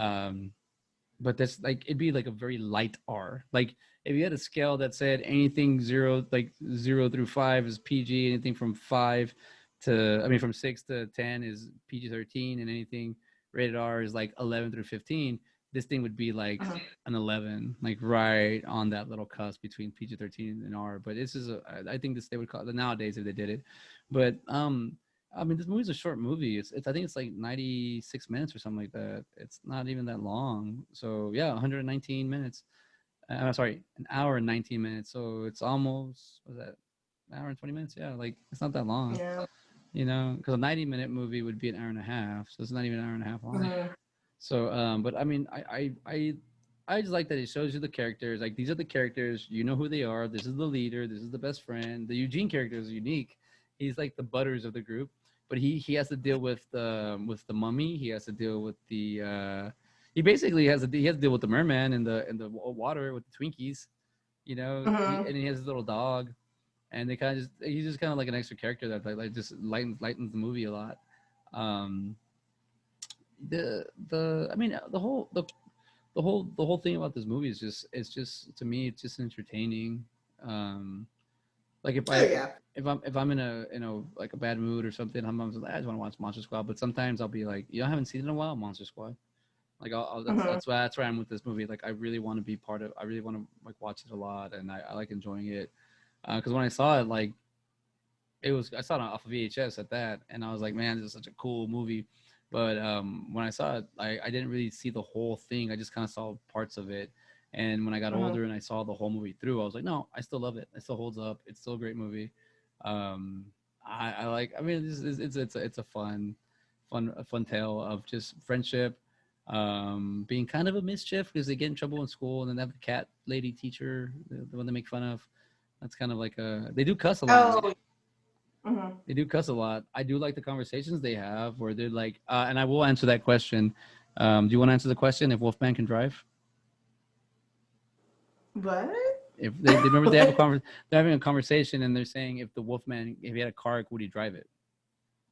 that's like, it'd be like a very light R. Like if you had a scale that said anything 0 through 5 is PG, anything from 6 to 10 is PG-13, and anything rated R is like 11 through 15. This thing would be like an 11, like right on that little cusp between PG-13 and R. But this is I think this they would call it nowadays if they did it. But I mean, this movie's a short movie. It's I think it's like 96 minutes or something like that. It's not even that long. So yeah, 119 minutes. Sorry, an hour and 19 minutes. So it's almost, what's that? An hour and 20 minutes. Yeah, like it's not that long. Yeah. You know, because a 90-minute movie would be an hour and a half. So it's not even an hour and a half long. So, but I mean, I just like that it shows you the characters. Like these are the characters. You know who they are. This is the leader. This is the best friend. The Eugene character is unique. He's like the Butters of the group, but he has to deal with the mummy. He has to deal with the he basically has to deal with the merman in the water with the Twinkies, you know. And he has his little dog, and they kind of he's just kind of like an extra character that like just lightens the movie a lot. The whole thing about this movie is just to me, it's just entertaining. Like if I'm in a like a bad mood or something, I'm like, I just want to watch Monster Squad. But sometimes I'll be like, I haven't seen it in a while, Monster Squad. Like that's why I'm with this movie. Like I really want to be part of. I really want to like watch it a lot, and I like enjoying it. Because when I saw it, like I saw it off of VHS at that, and I was like, man, this is such a cool movie. But when I saw it, I didn't really see the whole thing. I just kind of saw parts of it. And when I got older and I saw the whole movie through, I was like, no, I still love it. It still holds up. It's still a great movie. I like. I mean, it's a fun tale of just friendship, being kind of a mischief because they get in trouble in school, and then they have the cat lady teacher, the one they make fun of. That's kind of like they do cuss a lot. Oh. They do cuss a lot. I do like the conversations they have where they're like, and I will answer that question. Do you want to answer the question if Wolfman can drive? What? If they remember they're having a conversation and they're saying if the Wolfman, if he had a car, would he drive it?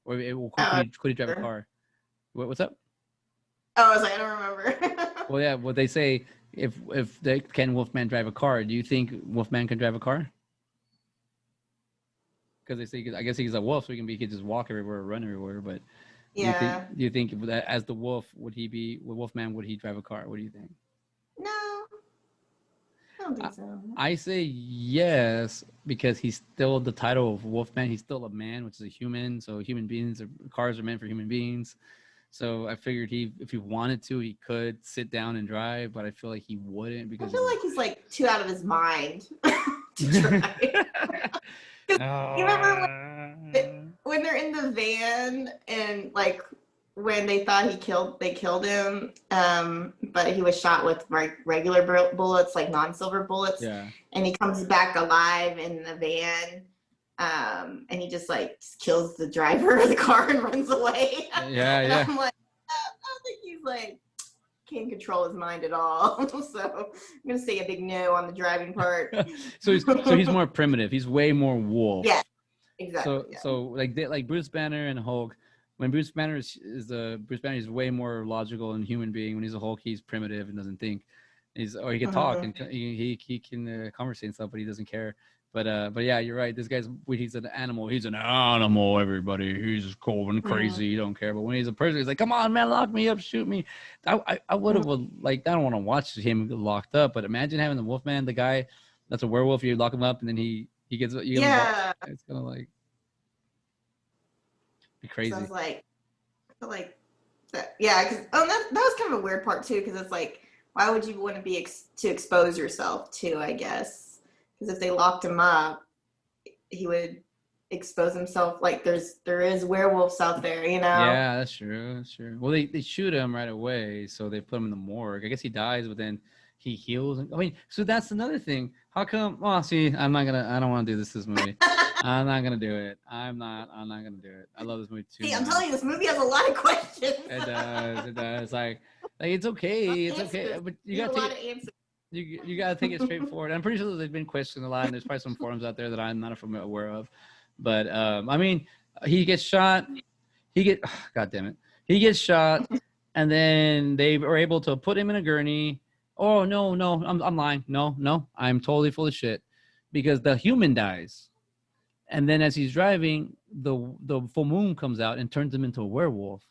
Or could he drive a car? What's up? Oh, I was like, I don't remember. Well, yeah. What they say, if they can Wolfman drive a car, do you think Wolfman can drive a car? Because they say, I guess he's a wolf, so he can just walk everywhere, run everywhere. But Yeah. do you think that as the wolf, Wolfman, would he drive a car? What do you think? No, I don't I, think so. I say yes because he's still the title of Wolfman. He's still a man, which is a human. So cars are meant for human beings. So I figured if he wanted to, he could sit down and drive, but I feel like he wouldn't I because feel like he's like too out of his mind to drive. You remember when they're in the van and like when they thought they killed him, but he was shot with regular bullets, like non-silver bullets, Yeah. and he comes back alive in the van, and he just kills the driver of the car and runs away. Yeah, And yeah. I'm like, I don't think he's can't control his mind at all. So I'm gonna say a big no on the driving part. So he's more primitive. He's way more wolf. Yeah, exactly. So like Bruce Banner and Hulk. When Bruce Banner Bruce Banner is way more logical and human being. When he's a Hulk, he's primitive and doesn't think. He can talk and he can conversate and stuff, but he doesn't care. But yeah, you're right. This he's an animal. He's an animal. Everybody, he's cold and crazy. He don't care. But when he's a person, he's like, "Come on, man, lock me up, shoot me." I would have I don't want to watch him locked up. But imagine having the Wolfman, the guy that's a werewolf. You lock him up, and then he gets it's gonna be crazy. So I was like that. Yeah, because that was kind of a weird part too. Because it's why would you want to be to expose yourself to? I guess. Because if they locked him up, he would expose himself. There is werewolves out there, Yeah, that's true. That's true. Well, they shoot him right away, so they put him in the morgue. I guess he dies, but then he heals. I mean, so that's another thing. How come? Well, see, I don't want to do this movie. I'm not gonna do it. I'm not gonna do it. I love this movie too. See, I'm telling you, this movie has a lot of questions. It does. It does. Like it's okay. It's okay. But you got a lot of answers. You gotta take it straightforward. I'm pretty sure they've been questioned a lot, and there's probably some forums out there that I'm not aware of. But I mean, he gets shot. God damn it, he gets shot, and then they are able to put him in a gurney. Oh no, I'm lying. No, I'm totally full of shit, because the human dies, and then as he's driving, the full moon comes out and turns him into a werewolf.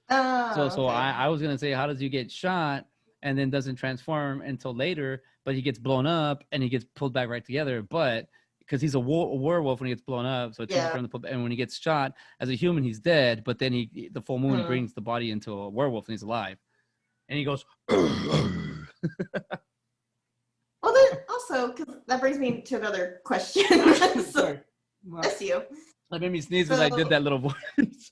So okay. I was gonna say, how does he get shot and then doesn't transform until later, but he gets blown up and he gets pulled back right together. But because he's a werewolf when he gets blown up, so and when he gets shot as a human, he's dead. But then the full moon brings the body into a werewolf and he's alive, and he goes. Well, then also, because that brings me to another question. Sorry, bless you. That made me sneeze because I did that little voice.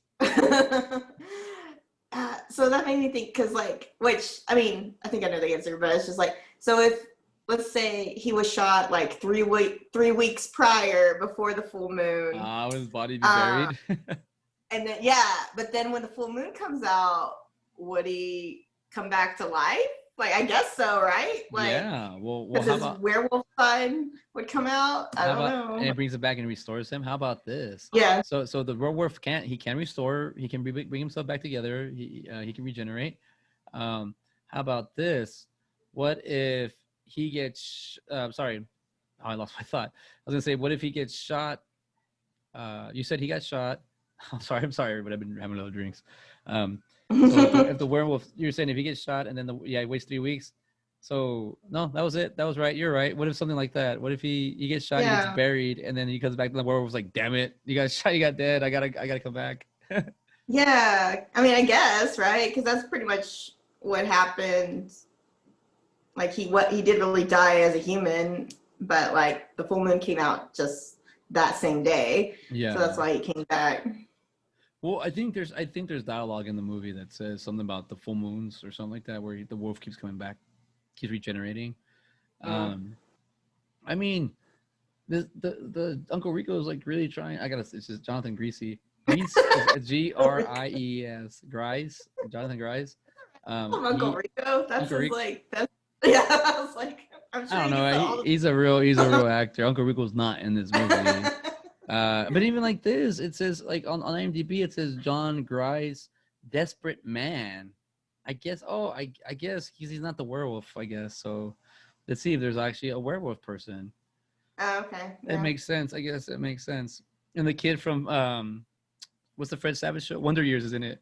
So that made me think, because which, I mean, I think I know the answer, but it's just so if, let's say he was shot 3 weeks prior before the full moon. Would his body be buried? And then, but then when the full moon comes out, would he come back to life? I guess so, right? Yeah. Well, how his werewolf side would come out. I don't know. And it brings it back and restores him. How about this? Yeah. So the werewolf can restore. He can bring himself back together. He can regenerate. How about this? What if he gets? Sorry, I lost my thought. I was gonna say, what if he gets shot? You said he got shot. I'm sorry, everybody. I've been having a little drinks. So if the werewolf, you're saying if he gets shot and then he waits 3 weeks. So no, that was it. That was right. You're right. What if something like that? What if he gets shot, he gets buried, and then he comes back and the werewolf's like, "Damn it, you got shot, you got dead. I gotta come back." Yeah, I mean, I guess, right? Because that's pretty much what happened. He did really die as a human, but the full moon came out just that same day. Yeah. So that's why he came back. Well, I think there's dialogue in the movie that says something about the full moons or something like that, where the wolf keeps coming back, keeps regenerating. I mean, the Uncle Rico is really trying. It's just Jonathan Greasy. Grease, Gries, Gries, Jonathan Gries. Uncle Rico. That's Uncle Rico. That's yeah. I was like, I'm sure. I don't know. He's a real actor. Uncle Rico's not in this movie. But even this, it says on IMDb, it says John Gries Desperate Man. I guess. Oh, I guess he's not the werewolf. I guess so. Let's see if there's actually a werewolf person. Oh, okay. It Yeah. makes sense. I guess it makes sense. And the kid from what's the Fred Savage show? Wonder Years is in it.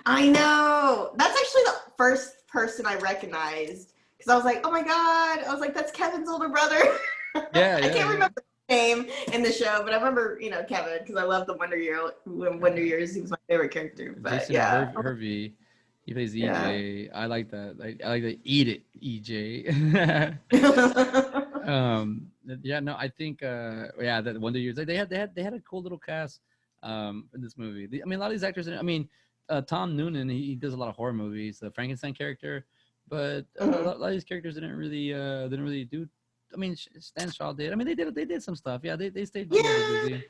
I know. That's actually the first person I recognized because I was like, oh my God. I was like, that's Kevin's older brother. Yeah, I yeah, can't yeah. remember his name in the show, but I remember, Kevin because I love the Wonder Years. He was my favorite character. But Jason yeah. Hervey. He plays Yeah. EJ. I like that. I like the eat it EJ. Yeah, no, I think yeah, that Wonder Years, like, they had a cool little cast in this movie. I mean, a lot of these actors, I mean, Tom Noonan, he does a lot of horror movies, the Frankenstein character, but Mhm. a lot of these characters didn't really do. I mean, Stan Shaw did. I mean, they did some stuff. Yeah, they stayed a little bit Yeah. busy.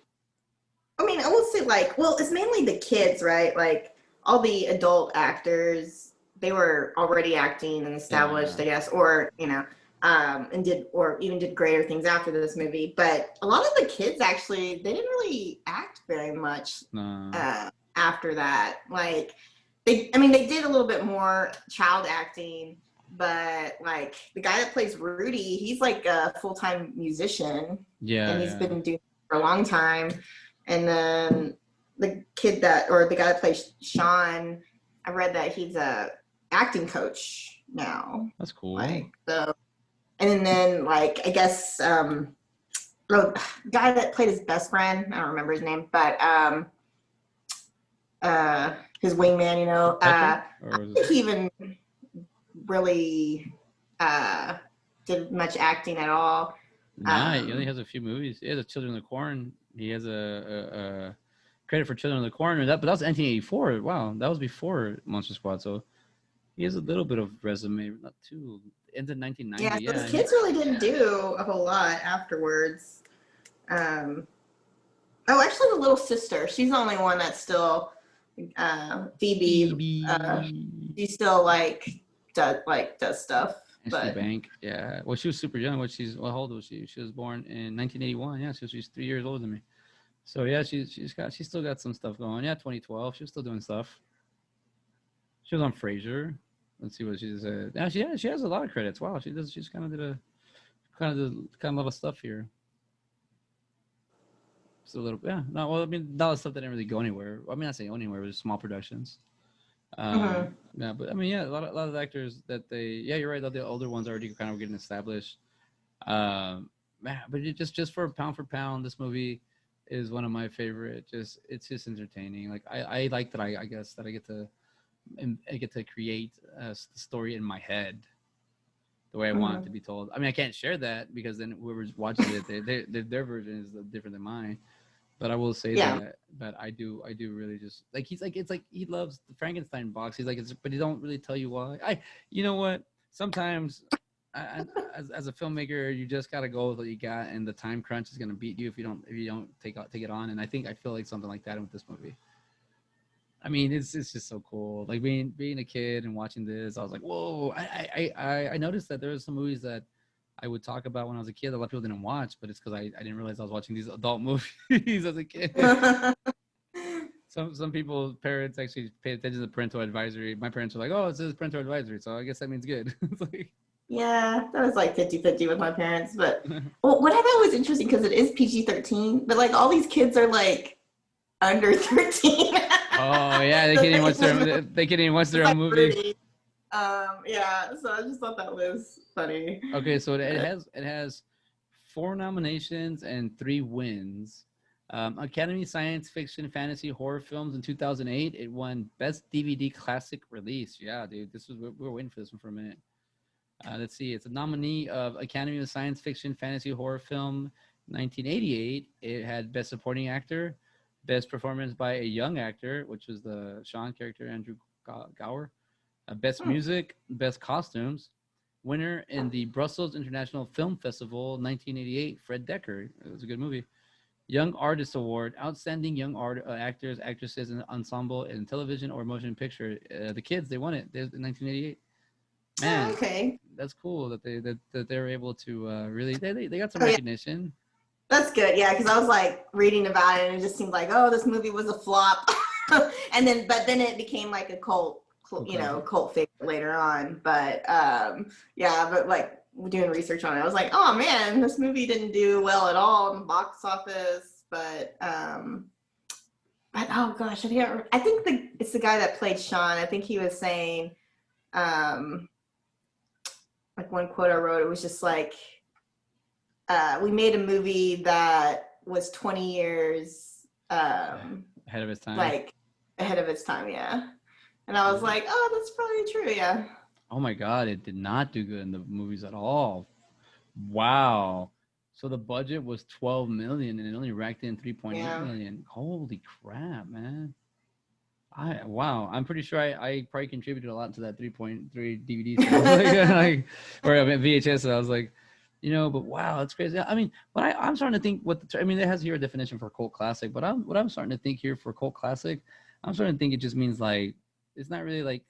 I mean, I will say, like, well, it's mainly the kids, right? Like, all the adult actors, they were already acting and Yeah. established, I guess, or, and even did greater things after this movie. But a lot of the kids actually, they didn't really act very much No. after that. Like, they did a little bit more child acting, but like the guy that plays Rudy, he's like a full-time musician and Yeah, he's yeah. been doing it for a long time. And then the guy that plays Sean, I read that he's a acting coach now. That's cool. Like so, and then like I guess the guy that played his best friend, I don't remember his name, but his wingman, Petra, I or was it? think he even really did much acting at all. Nah, he only has a few movies. He has a Children of the Corn. He has a credit for Children of the Corn, but that was 1984. Wow, that was before Monster Squad. So he has a little bit of resume, not too. Ended Yeah, 1990. so his Yeah, kids really didn't do a whole lot afterwards. Um, oh, actually, the little sister, she's the only one that's still Phoebe. Phoebe. She still does stuff, Ashley but Bank. Yeah. Well, she was super young. How old was she? She was born in 1981. Yeah, she's 3 years older than me. So yeah, she's still got some stuff going. Yeah, 2012. She was still doing stuff. She was on Frasier. Let's see what she's. Yeah, she has a lot of credits. Wow, she does. She's kind of did a kind of a lot of stuff here. Just a little. Yeah. No. Well, I mean, a lot of stuff that didn't really go anywhere. I mean, not saying anywhere, but just small productions. mhm. Yeah, but I mean, yeah, a lot of actors that they. Yeah, you're right. The older ones already kind of getting established. Man, but just for pound, this movie is one of my favorite. It's just entertaining. Like I like that. I guess that I get to create a story in my head the way I want it to Mhm. be told. I mean, I can't share that because then whoever watches it, their version is different than mine. But I will say Yeah. that, I do really just like he's like it's like he loves the Frankenstein box. He's like, but he don't really tell you why. You know what? Sometimes, as a filmmaker, you just gotta go with what you got, and the time crunch is gonna beat you if you don't take it on. And I feel like something like that with this movie. I mean, it's just so cool. Like being a kid and watching this, I was like, whoa! I noticed that there were some movies that I would talk about when I was a kid. A lot of people didn't watch, but it's because I didn't realize I was watching these adult movies as a kid. Some people, parents actually pay attention to parental advisory. My parents were like, "Oh, it says parental advisory, so I guess that means good." It's like, Yeah, that was like 50-50 with my parents. But well, what I thought was interesting because it is PG-13, but like all these kids are like under 13. oh yeah, they So can't even watch they can't even watch it's their own like movie. Rudy. Yeah, so I just thought that was funny. Okay, so it has 4 nominations and 3 wins. Academy Science Fiction Fantasy Horror Films in 2008. It won Best DVD Classic Release. Yeah, dude, we were waiting for this one for a minute. Let's see. It's a nominee of Academy of Science Fiction Fantasy Horror Film 1988. It had Best Supporting Actor, Best Performance by a Young Actor, which was the Sean character, Andrew Gower. Best Hmm. Music, Best Costumes. Winner in the Brussels International Film Festival 1988, Fred Decker. It was a good movie. Young Artist Award, Outstanding Young Actors, Actresses, and Ensemble in Television or Motion Picture. The kids, they won it in 1988. Oh, Man, okay. that's cool that they were able to really they got some Oh yeah, recognition. that's good. Yeah, because I was like reading about it and it just seemed like, oh, this movie was a flop. but then it became like a cult, cult favorite later on. But yeah, but like doing research on it, I was like, oh man, this movie didn't do well at all in the box office. But oh gosh, I think it's the guy that played Sean. I think he was saying, like one quote I wrote, it was just like, we made a movie that was 20 years ahead of its time. Like ahead of its time, yeah. And I was like, oh, that's probably true, yeah. Oh my God, it did not do good in the movies at all. Wow. So the budget was 12 million and it only racked in 3.8 million. Holy crap, man. Wow. I'm pretty sure I probably contributed a lot to that 3.3 DVD sale. Or I mean, VHS. I was like, but wow, that's crazy. I mean, but I'm starting to think it has here a definition for cult classic, but what I'm starting to think here for cult classic, I'm starting to think it just means like, it's not really like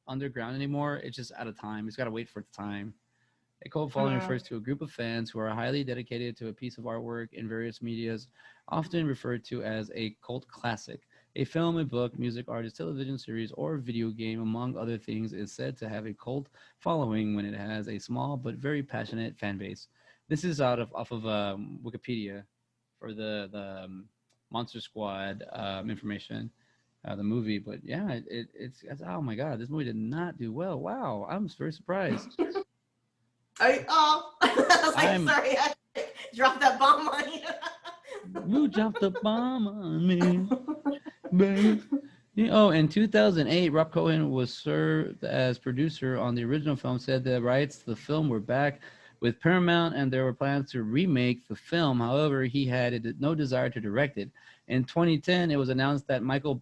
underground anymore. It's just out of time. It's got to wait for its time. A cult following refers to a group of fans who are highly dedicated to a piece of artwork in various medias, often referred to as a cult classic. A film, a book, music, artist, television series, or video game, among other things, is said to have a cult following when it has a small but very passionate fan base. This is off of Wikipedia for the Monster Squad information, the movie. But yeah, it's oh my God, this movie did not do well. Wow, I'm very surprised. I was like, sorry, I dropped that bomb on you. You dropped the bomb on me. Oh, in 2008, Rob Cohen was served as producer on the original film, said the rights to the film were back with Paramount and there were plans to remake the film. However, he had no desire to direct it. In 2010, it was announced that Michael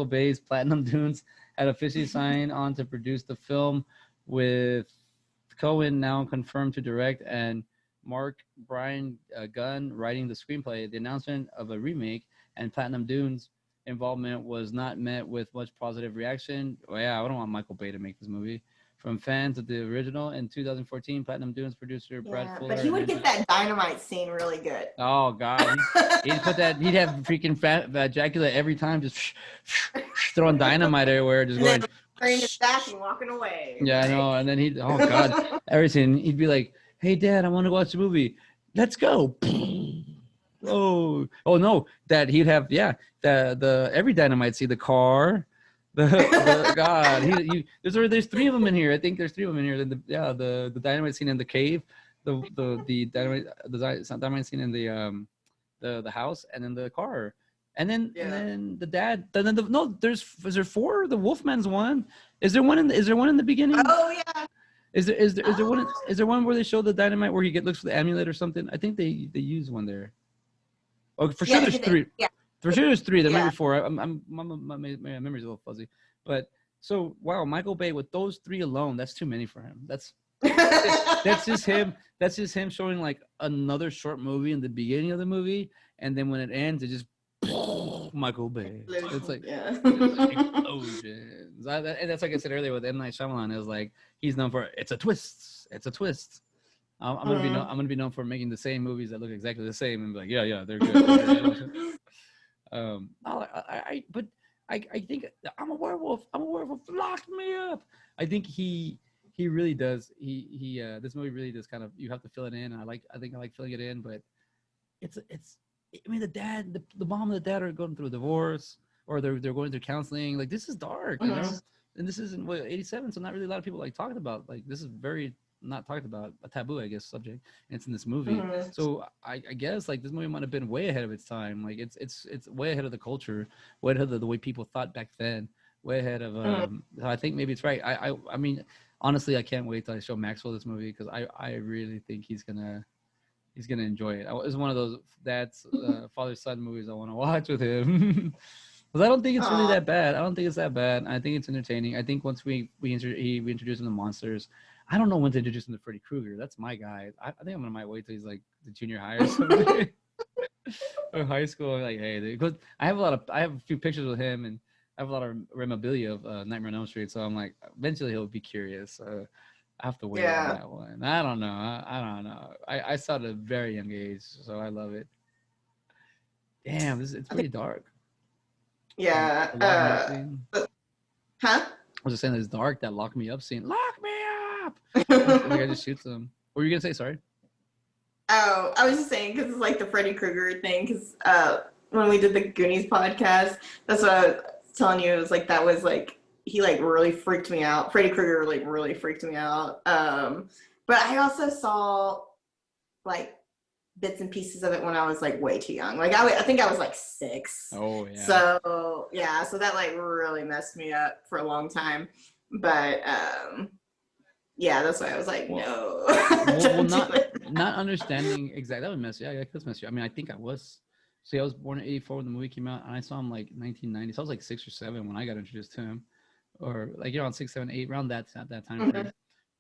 Bay's Platinum Dunes had officially signed on to produce the film, with Cohen now confirmed to direct and Brian Gunn writing the screenplay. The announcement of a remake and Platinum Dunes involvement was not met with much positive reaction. Well, yeah, I don't want Michael Bay to make this movie. From fans of the original in 2014, Platinum Dunes producer Brad Fuller. But he would get that dynamite scene really good. Oh God, he'd put that. He'd have freaking ejaculate every time, just throwing dynamite everywhere, just going. Carrying his back and walking away. Yeah, I know. And then oh God, everything. He'd be like, "Hey, Dad, I want to watch the movie. Let's go." Oh no, Dad. He'd have the every dynamite scene, the car. The God, there's three of them in here. I think there's three of them in here. The dynamite scene in the cave, the dynamite scene in the house, and then the car, and then the dad. Is there four? The Wolfman's one. Is there one in the beginning? Oh yeah. Is there one where they show the dynamite where he looks for the amulet or something? I think they use one there. Oh, for sure there's three. Yeah. For sure there's three. There might be four. My memory's a little fuzzy. But so wow, Michael Bay with those three alone, that's too many for him. That's just him. That's just him showing like another short movie in the beginning of the movie, and then when it ends, it just Michael Bay. It's like explosions. And that's like I said earlier with M. Night Shyamalan. It was like he's known for it's a twist. It's a twist. I'm gonna be known for making the same movies that look exactly the same and be like, yeah, they're good. But I think I'm a werewolf. Lock me up. I think he really does. He this movie really does kind of, you have to fill it in. I think I like filling it in, but it's. I mean, the mom and the dad are going through a divorce, or they're going through counseling. Like, this is dark, you know. And this isn't 87, so not really a lot of people like talking about. Like, this is very not talked about, a taboo, I guess, subject, and it's in this movie. So I guess like this movie might have been way ahead of its time. Like it's way ahead of the culture, way ahead of the way people thought back then, way ahead of I think maybe it's right. I mean, honestly, I can't wait till I show Maxwell this movie, because I really think he's gonna enjoy it. It's one of those dad's father-son movies I want to watch with him. Because I don't think it's really that bad. I don't think it's that bad. I think it's entertaining. I think once we introduce him to monsters, I don't know when to introduce him to Freddy Krueger. That's my guy. I think I'm gonna might wait till he's like the junior high or something, or high school. Like, hey, because I have a few pictures with him, and I have a lot of memorabilia of Nightmare on Elm Street. So I'm like, eventually he'll be curious. I have to wait on that one. I don't know. I don't know. I saw it at a very young age, so I love it. Damn, it's pretty dark. Yeah. The lock me up scene. Huh? I was just saying, this dark, that lock me up scene. Lock me up. The guy just shoots him. What were you gonna say? Sorry. Oh, I was just saying because it's like the Freddy Krueger thing. Because when we did the Goonies podcast, that's what I was telling you. It was like that was like he like really freaked me out. Freddy Krueger like really freaked me out. But I also saw like bits and pieces of it when I was like way too young. Like I think I was like 6. Oh yeah. So yeah, so that like really messed me up for a long time. But yeah, that's why I was like, no. Well, not understanding exactly. That would mess you. Yeah, that could mess you. I mean, I think I was. See, I was born in '84 when the movie came out, and I saw him like 1990. So I was like 6 or 7 when I got introduced to him, or like on 6, 7, 8, around that time frame.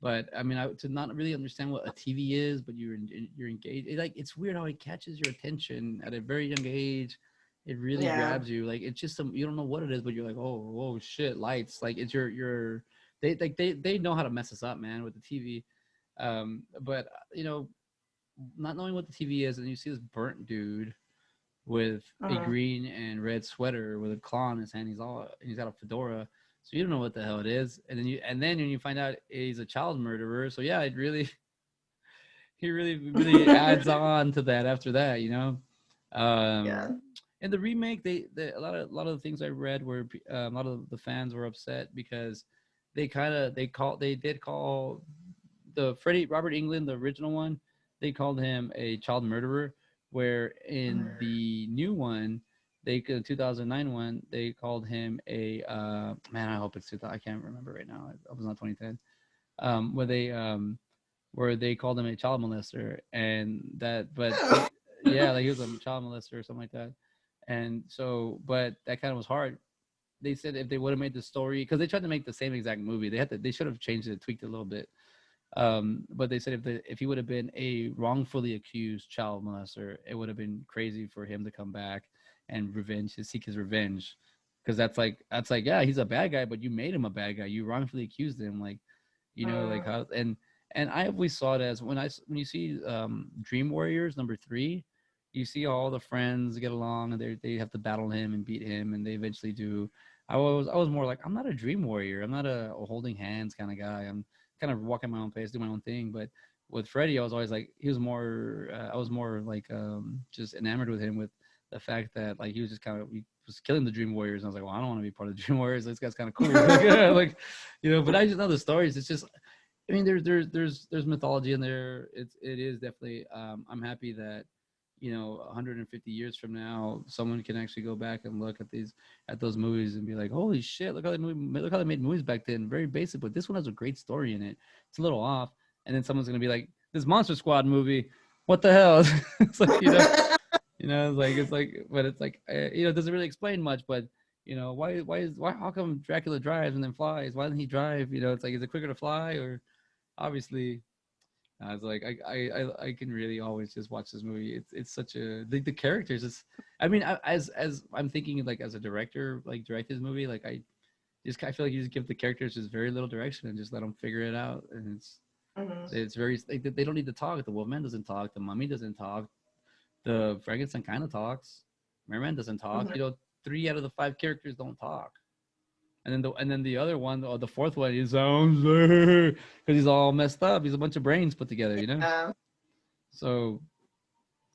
But I mean, to not really understand what a TV is, but you're engaged. It's weird how it catches your attention at a very young age. It really grabs you. Like it's just you don't know what it is, but you're like, oh shit, lights. Like it's your they know how to mess us up, man, with the TV. But not knowing what the TV is, and you see this burnt dude with a green and red sweater with a claw in his hand. He's got a fedora, so you don't know what the hell it is. And then when you find out he's a child murderer, so yeah, he really adds on to that after that, In the remake, a lot of the things I read were a lot of the fans were upset because they did call the Robert Englund, the original one, they called him a child murderer, where in the new one, the 2009 one, they called him a man. I hope it's 2000. I can't remember right now. It was not 2010. Where they called him a child molester, and that, but yeah, like he was a child molester or something like that. And so, but that kind of was hard. They said if they would have made the story, because they tried to make the same exact movie, they should have changed it, tweaked it a little bit. But they said if he would have been a wrongfully accused child molester, it would have been crazy for him to come back and seek his revenge, because that's like yeah, he's a bad guy, but you made him a bad guy. You wrongfully accused him, like like how and I always saw it as when you see Dream Warriors #3, you see all the friends get along and they have to battle him and beat him, and they eventually do. I was more like, I'm not a Dream Warrior. I'm not a holding hands kind of guy. I'm kind of walking my own pace, do my own thing. But with Freddie, I was always like, I was more like just enamored with him, with the fact that like he was just he was killing the Dream Warriors. And I was like, well, I don't want to be part of the Dream Warriors. This guy's kind of cool. like, but I just know the stories. It's just, I mean, there's mythology in there. It is definitely. I'm happy that 150 years from now, someone can actually go back and look at those movies and be like, holy shit, look how they made movies back then. Very basic, but this one has a great story in it. It's a little off, and then someone's gonna be like, this Monster Squad movie, what the hell? It's like it's like, but it's like it doesn't really explain much, but why how come Dracula drives and then flies? Why doesn't he drive? It's like, is it quicker to fly? Or obviously. I was like, I can really always just watch this movie. It's such a the characters. I mean, as I'm thinking, like, as a director, like, direct this movie, like I feel like you just give the characters just very little direction and just let them figure it out. And it's very like, they don't need to talk. The Wolfman doesn't talk. The Mummy doesn't talk. The Frankenstein kind of talks. Merman doesn't talk. 3 out of the 5 characters don't talk. And then the other one, or the fourth one, he sounds because he's all messed up. He's a bunch of brains put together, So,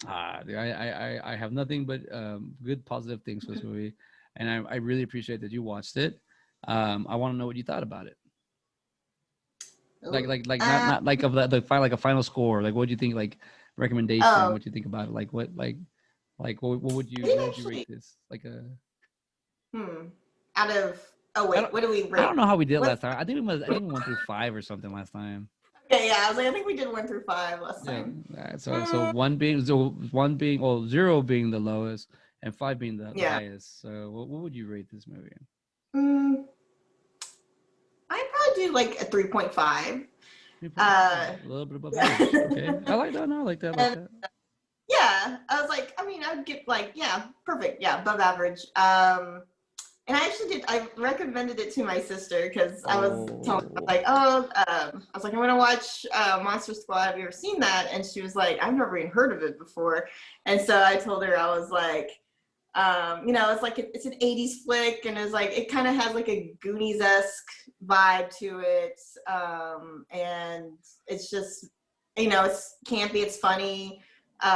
I have nothing but good positive things for this movie, and I really appreciate that you watched it. I want to know what you thought about it. Like not like of the final, like a final score. Like, what do you think? Like, recommendation. What do you think about it? Like what would you rate this? Like a out of. Oh wait, what do we rate? I don't know how we did last time. I think we went through 5 or something last time. Okay, yeah, I was like, I think we did 1 through 5 last time. So 0 being the lowest and 5 being the highest. So what would you rate this movie? I'd probably do like a 3.5. A little bit above average. Okay, I like that. No, I like that. Yeah, I was like, I mean, I'd get like, perfect, above average. And I recommended it to my sister because I was telling her, like, I was like, I'm going to watch Monster Squad. Have you ever seen that? And she was like, I've never even heard of it before. And so I told her, I was like, You know, it's like it's an 80s flick, and it's like it kind of has like a Goonies-esque vibe to it. And it's just, you know, it's campy, it's funny. So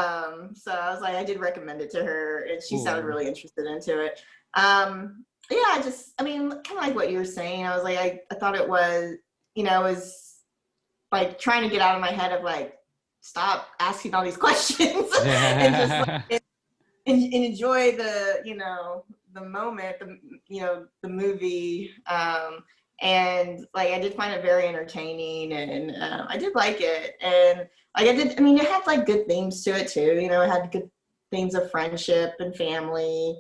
I was like, I did recommend it to her, and she sounded Cool. really interested into it. Yeah, I mean, kind of like what you were saying. I was like, I thought it was, you know, it was like trying to get out of my head of like, stop asking all these questions and just like, and enjoy the, you know, the moment, you know, the movie. And like, I did find it very entertaining, and I did like it. And like, I mean, it had like good themes to it too. You know, it had good themes of friendship and family,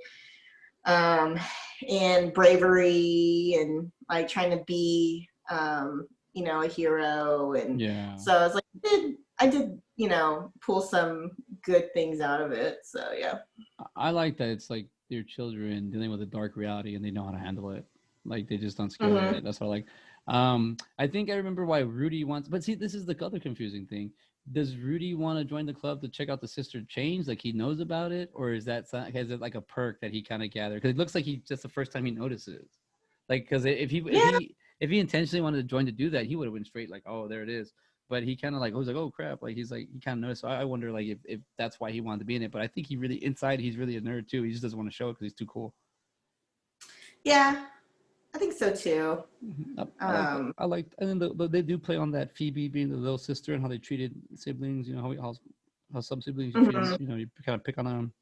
and bravery, and like trying to be, you know, a hero. And Yeah. so I was like, I did, you know, pull some good things out of it. So yeah. I like that it's like their children dealing with a dark reality and they know how to handle it. Like they just don't scare Mm-hmm. it. That's what I like. I think I remember why Rudy wants, but see, this is the other confusing thing. Does Rudy want to join the club to check out the sister change? Like he knows about it, or is it like a perk that he kind of gathered? Because it looks like he just the first time he notices. Like, because Yeah. if he intentionally wanted to join to do that, he would have went straight like, oh, there it is. But he kind of like was like, oh crap, like he's like he kind of noticed. So I wonder like if that's why he wanted to be in it. But I think he really inside he's really a nerd too. He just doesn't want to show it because he's too cool. Yeah, I think so too. I like Um, I like and then they do play on that Phoebe being the little sister and how they treated siblings. You know how some siblings you treat them. mhm. You know you kind of pick on them.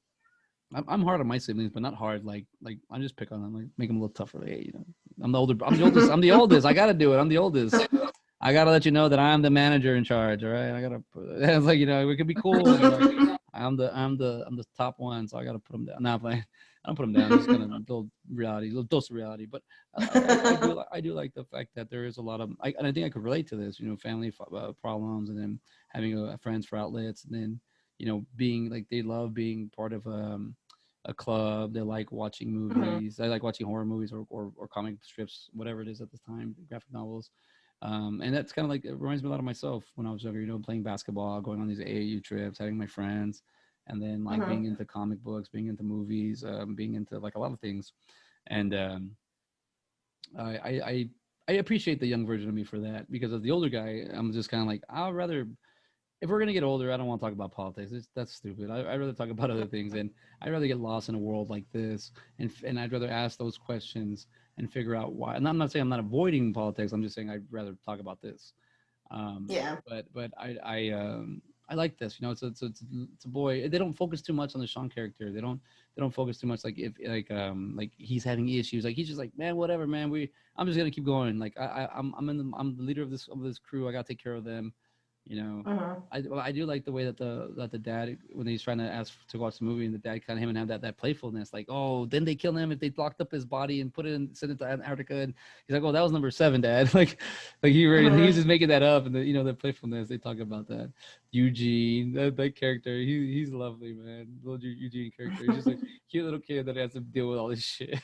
I'm hard on my siblings, but not hard. Like I just pick on them, like make them a little tougher. Like, hey, you know, I'm the older. I'm the oldest. I'm the oldest. I gotta do it. I'm the oldest. I gotta let you know that I'm the manager in charge. All right. I gotta. It's like, you know, it could be cool. And like, I'm the top one, so I gotta put them down. Not playing. I don't put them down. Just kind of little reality, little dose of reality. But I do like the fact that there is a lot of. And I think I could relate to this. You know, family problems, and then having friends for outlets, and then you know being like they love being part of a club. They like watching Mhm. movies. I like watching horror movies or comic strips, whatever it is at the time, graphic novels. And that's kind of like it reminds me a lot of myself when I was younger. You know, playing basketball, going on these AAU trips, having my friends, and then like being Mhm. into comic books, being into movies, being into like a lot of things. And I, I I I appreciate the young version of me for that because as the older guy, I'm just kind of like I'd rather if we're gonna get older, I don't want to talk about politics. That's stupid. I'd rather talk about other things, and I'd rather get lost in a world like this, and I'd rather ask those questions and figure out why. And I'm not saying I'm not avoiding politics. I'm just saying I'd rather talk about this. Yeah. But I like this. You know, it's a boy. They don't focus too much on the Sean character. They don't focus too much like if like he's having issues. Like he's just like man, whatever, man. I'm just gonna keep going. Like I'm the leader of this crew. I gotta take care of them. You know, Mhm. I do like the way that the dad when he's trying to ask to watch the movie and the dad kind of him and have that playfulness like oh then they kill him if they locked up his body and put it in sent it to Antarctica and he's like oh that was number 7 dad like he was Mhm. just making that up and the you know the playfulness they talk about that Eugene that character he's lovely man little Eugene character he's just a cute little kid that has to deal with all this shit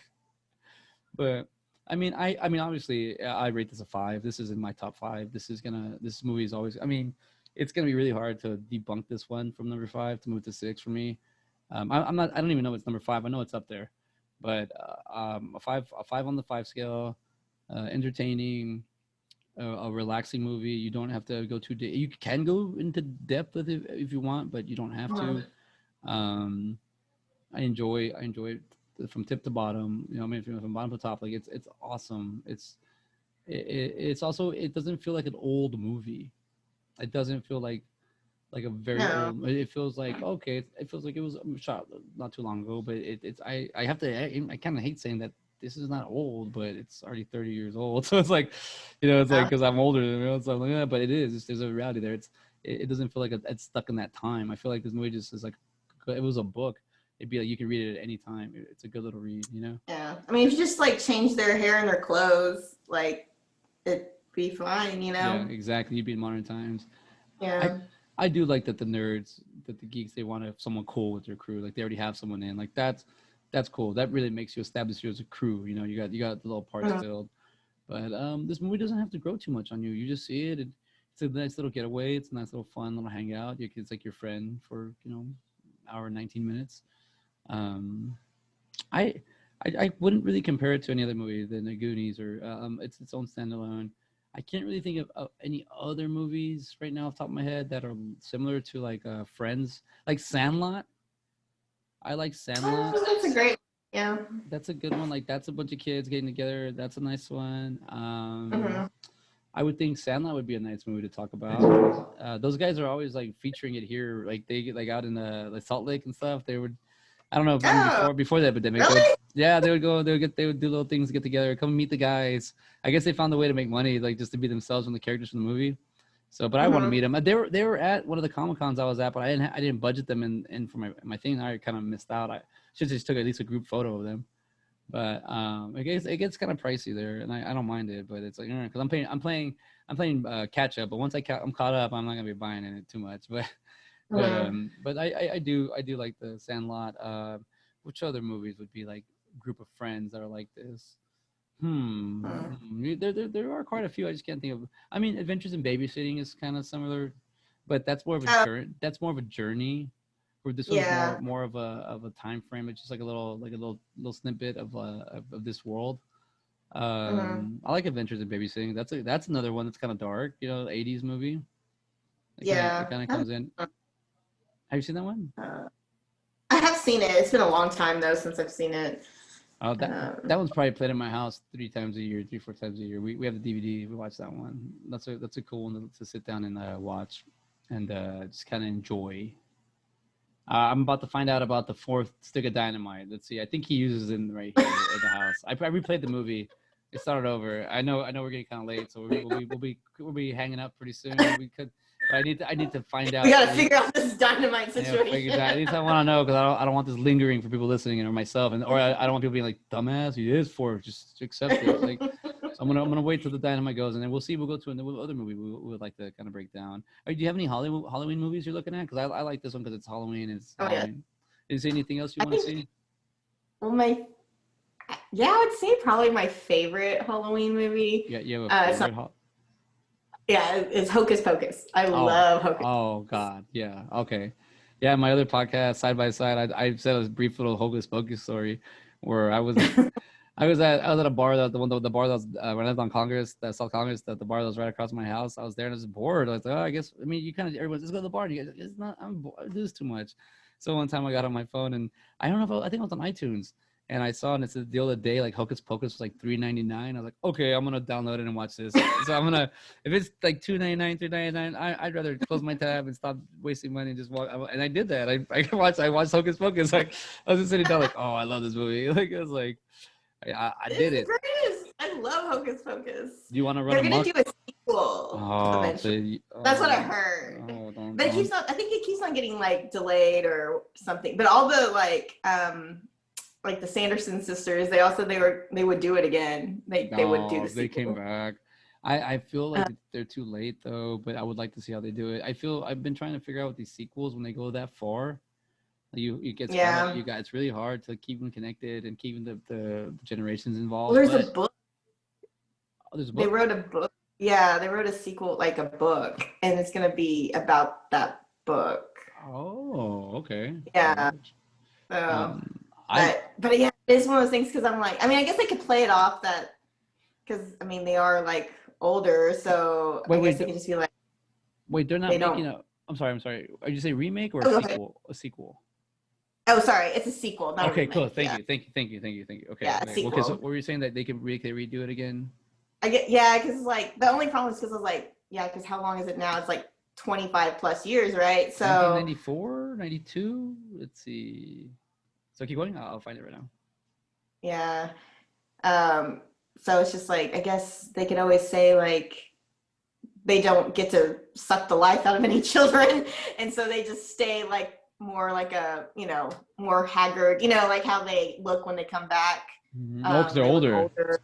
but I mean, obviously, I rate this a 5. This is in my top 5. This movie is always. I mean, it's gonna be really hard to debunk this one from number 5 to move to 6 for me. I'm not. I don't even know it's number 5. I know it's up there, but a 5 on the 5 scale. Entertaining, a relaxing movie. You don't have to go too deep. You can go into depth with it if you want, but you don't have to. Mhm. Um, I enjoy it from tip to bottom. You know, I mean, from bottom to top, like it's awesome. It's also it doesn't feel like an old movie. It doesn't feel like a very No. old. It feels like okay. It feels like it was shot not too long ago, but it's I have to I kind of hate saying that this is not old, but it's already 30 years old. So it's like, you know, it's like Yeah. because I'm older than you so I'm like, yeah, but it is. There's a reality there. It doesn't feel like it's stuck in that time. I feel like this movie just is like if it was a book. It'd be like you can read it at any time. It's a good little read, you know. Yeah. I mean, if you just like change their hair and their clothes, like it'd be fine, you Yeah, know? exactly. You'd be in modern times. I Yeah. I do like that the nerds, that the geeks, they want to have someone cool with their crew. Like they already have someone in. Like that's cool. That really makes you establish you as a crew. You know, you got the little parts Mhm. filled. But this movie doesn't have to grow too much on you. You just see it. It's a nice little getaway. It's a nice little fun little hangout. It's like your friend for 1 hour and 19 minutes. Um, I, I wouldn't really compare it to any other movie than the Goonies or it's its own standalone. I can't really think of any other movies right now off the top of my head that are similar to like Friends, like Sandlot. I like Sandlot. Oh, that's a great. Yeah. That's a good one. Like that's a bunch of kids getting together. That's a nice one. Mm-hmm. I would think Sandlot would be a nice movie to talk about. Those guys are always like featuring it here. Like they get like out in the like Salt Lake and stuff. They would, I don't know, maybe Oh, before the epidemic. They would, really? yeah, they would go. They would do little things, get together, come meet the guys. I guess they found a way to make money, like just to be themselves and the characters from the movie. So, but I want to Mm-hmm. meet them. They were at one of the Comic Cons I was at, but I didn't budget them in for my thing. I kind of missed out. I should just took at least a group photo of them. But it gets kind of pricey there, and I don't mind it. But it's like because I'm playing catch up. But once I'm caught up, I'm not gonna be buying it too much. Mm-hmm. But I do like the Sandlot. Which other movies would be like group of friends that are like this? There are quite a few. I just can't think of. I mean, Adventures in Babysitting is kind of similar, but that's more of a Oh, journey. That's more of a journey. Where this one's yeah. more of a time frame. It's just like a little snippet of this world. Mm-hmm. I like Adventures in Babysitting. That's another one that's kind of dark. 80s movie. It kind of Yeah. comes in. Have you seen that one? Uh, I have seen it. It's been a long time though since I've seen it. Oh, that Um, that one's probably played in my house 3 times a year, 4 times a year. We have the DVD. We watch that one. That's a cool one to sit down and watch, and just kind of enjoy. I'm about to find out about the fourth stick of dynamite. Let's see. I think he uses it right here in the house. I replayed the movie. It started over. I know we're getting kind of late, so we'll be hanging up pretty soon. We could, but I need to find we out. gotta figure out this dynamite Yeah, figure that. At situation. least I want to know because I don't want this lingering for people listening or myself, or I don't want people being like dumbass. He is for just accept it. Like so I'm gonna wait till the dynamite goes, and then we'll see. We'll go to another other movie we would like to kind of break down. Do you have any Halloween movies you're looking at? Because I like this one because it's Halloween. It's Oh yeah. Halloween. Is there anything else you I want to think see? well my yeah, I would say probably my favorite Halloween movie. Yeah, you have a It's not, favorite? yeah, it's Hocus Pocus. I Oh, love Hocus. oh God, yeah, okay, yeah. My other podcast, Side by Side, I said a brief little Hocus Pocus story where I was at a bar that the bar that was when I lived on Congress, that South Congress, that the bar that was right across my house. I was there and I was bored. I was like, oh, I guess I mean you kind of everyone's let's go to the bar. And you guys, it's not I'm bored. This is too much. So one time I got on my phone and I don't know if I think it was on iTunes and I saw and it said the other day like Hocus Pocus was like $3.99. I was like, okay, I'm gonna download it and watch this. So I'm gonna if it's like $2.99, $3.99, I'd rather close my tab and stop wasting money and just walk. And I did that. I watched Hocus Pocus. Like I was just sitting down like, oh, I love this movie. Like it was like. I It's did the it. greatest. I love Hocus Pocus. Do you want to run They're gonna amok? do a sequel Oh, eventually. That's what I oh, heard. oh, But it keeps on. I think it keeps on getting like delayed or something. But all the like the Sanderson sisters, they would do it again. They would do no, the they came sequel. back. I feel Uh, like they're too late though, but I would like to see how they do it. I've been trying to figure out with these sequels when they go that far. You gets hard. yeah. It's really hard to keep them connected and keeping the generations Well, involved. there's a But book. oh, there's a They book. wrote a book. Yeah, they wrote a sequel, like a book, and it's gonna be about that book. Oh, okay. Yeah. So, Um, I but yeah, it's one of those things because I'm like, I mean, I guess I could play it off that because I mean they are like older, so I guess wait they could just be like wait. They're not they making don't. a. I'm sorry. I'm sorry. Are you say remake or a Oh, go ahead. sequel? A sequel. Oh, sorry, it's a sequel, not a Okay, cool. remake. Thank Yeah, you. Thank you. Thank you. Thank you. Thank you. Okay. yeah, Okay. Well, okay. So, sequel. what were you saying that they redo it again? I get yeah, because like the only problem is because I was like yeah, because how long is it now? It's like 25 plus years, right? So 1994, 92. Let's see. So keep going. I'll find it right now. yeah, so it's just like I guess they could always say like they don't get to suck the life out of any children, and so they just stay like more like a more haggard, like how they look when they come back. Oh, because they're They look older. older.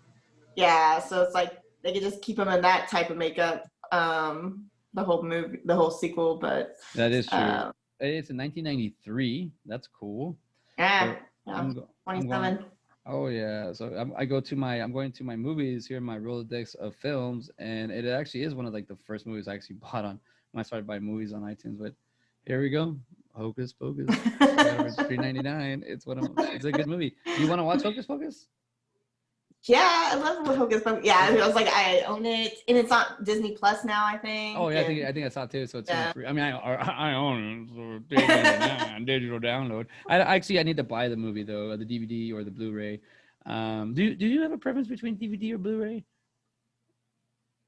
Yeah, so it's like they could just keep them in that type of makeup, the whole movie, the whole sequel. But That is true. uh, It's in 1993. That's cool. yeah, So yeah, I'm going. 27. Oh yeah. So I'm going to my movies here, my Rolodex of films, and it actually is one of like the first movies I actually bought on when I started buying movies on iTunes. But here we go. Hocus Pocus. I got it for $3.99. It's a good movie. Do you want to watch Hocus Pocus? Yeah, I love Hocus Pocus. Yeah, I was like, I own it, and it's on Disney Plus now, I think. Oh yeah, and, I think I saw it too. So it's yeah. free. I mean, I own it. So $3.99 digital download. I need to buy the movie though, the DVD or the Blu-ray. Do you have a preference between DVD or Blu-ray?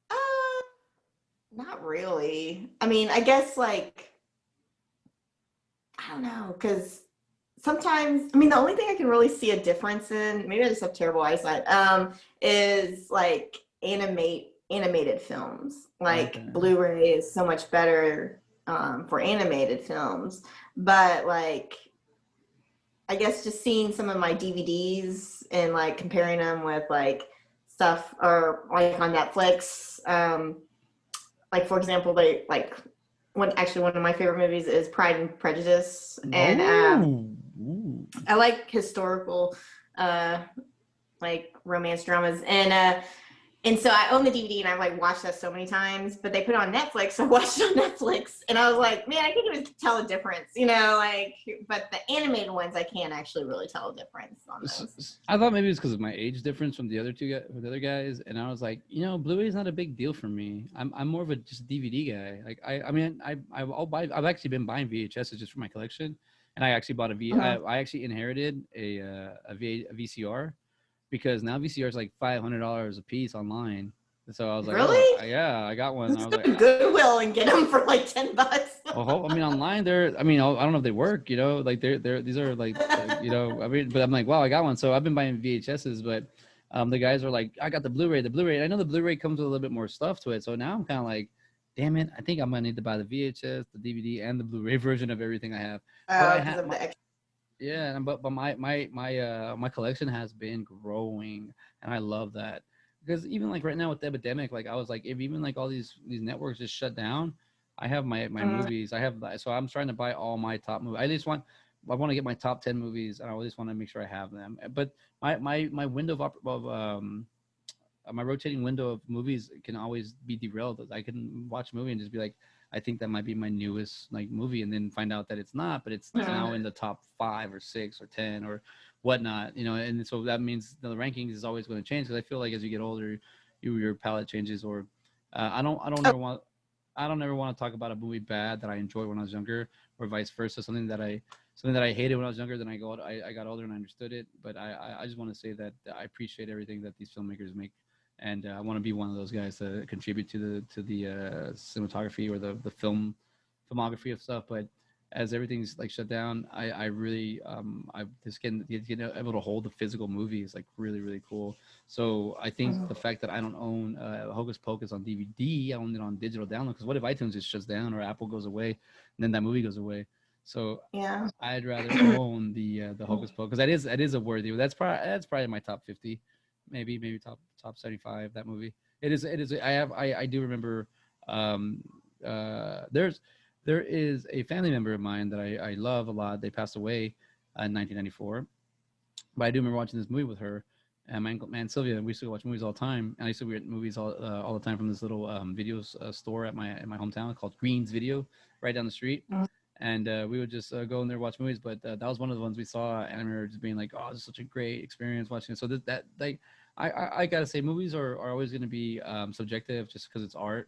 Uh, Not really. I mean, I guess like I don't know, because sometimes, I mean, the only thing I can really see a difference in, maybe I just have terrible eyesight, is like animated films. Like Okay. Blu-ray is so much better for animated films, but like I guess just seeing some of my DVDs and like comparing them with like stuff or like on Netflix, like for example, they like one of my favorite movies is Pride and Prejudice, and Ooh. I like historical like romance dramas, and so I own the DVD and I've like watched that so many times, but they put it on Netflix, so I watched it on Netflix, and I was like, man, I can't even tell a difference, like, but the animated ones I can actually really tell a difference on those. I thought maybe it was because of my age difference from the other guys, and I was like, Blu-ray is not a big deal for me. I'm more of a just DVD guy. Like I've actually been buying VHSs just for my collection, and I actually bought I actually inherited a VCR, because now VCR is like $500 a piece online. So I was like, Really? oh yeah, I got one. I was like, Goodwill and get them for like $10. I mean, online I don't know if they work, like these are like, I mean, but I'm like, wow, I got one. So I've been buying VHSs, but the guys are like, I got the Blu-ray. And I know the Blu-ray comes with a little bit more stuff to it. So now I'm kind of like, damn it, I think I'm gonna need to buy the VHS, the DVD, and the Blu-ray version of everything I have. Because of the extra. Yeah, but my collection has been growing, and I love that, because even like right now with the epidemic, like I was like, if even like all these networks just shut down, I have my movies. So I'm trying to buy all my top movies. I want to get my top 10 movies, and I always want to make sure I have them. But my window my rotating window of movies can always be derailed. I can watch a movie and just be like, I think that might be my newest like movie, and then find out that it's not, but it's now in the top 5 or 6 or 10 or whatnot, and so that means the rankings is always going to change, because I feel like as you get older, your palate changes, or I don't ever want to talk about a movie bad that I enjoyed when I was younger, or vice versa, something that I hated when I was younger. Then I got older and I understood it, but I just want to say that I appreciate everything that these filmmakers make. And I want to be one of those guys to contribute to the cinematography or the filmography of stuff. But as everything's like shut down, I really I just getting able to hold the physical movie is like really, really cool. So I think the fact that I don't own Hocus Pocus on DVD, I own it on digital download, because what if iTunes just shuts down or Apple goes away, and then that movie goes away? So Yeah, I'd rather own the Hocus Pocus. That is a worthy. That's probably my top 50. Maybe top 75. That movie. It is. I do remember. There is a family member of mine that I love a lot. They passed away in 1994, but I do remember watching this movie with her and my aunt Sylvia. We used to watch movies all the time, and I used to rent movies all the time from this little video store in my hometown called Green's Video, right down the street. And we would just go in there, watch movies. But that was one of the ones we saw, and I remember just being like, "Oh, this is such a great experience watching it." So that like, I gotta say, movies are always going to be subjective, just because it's art,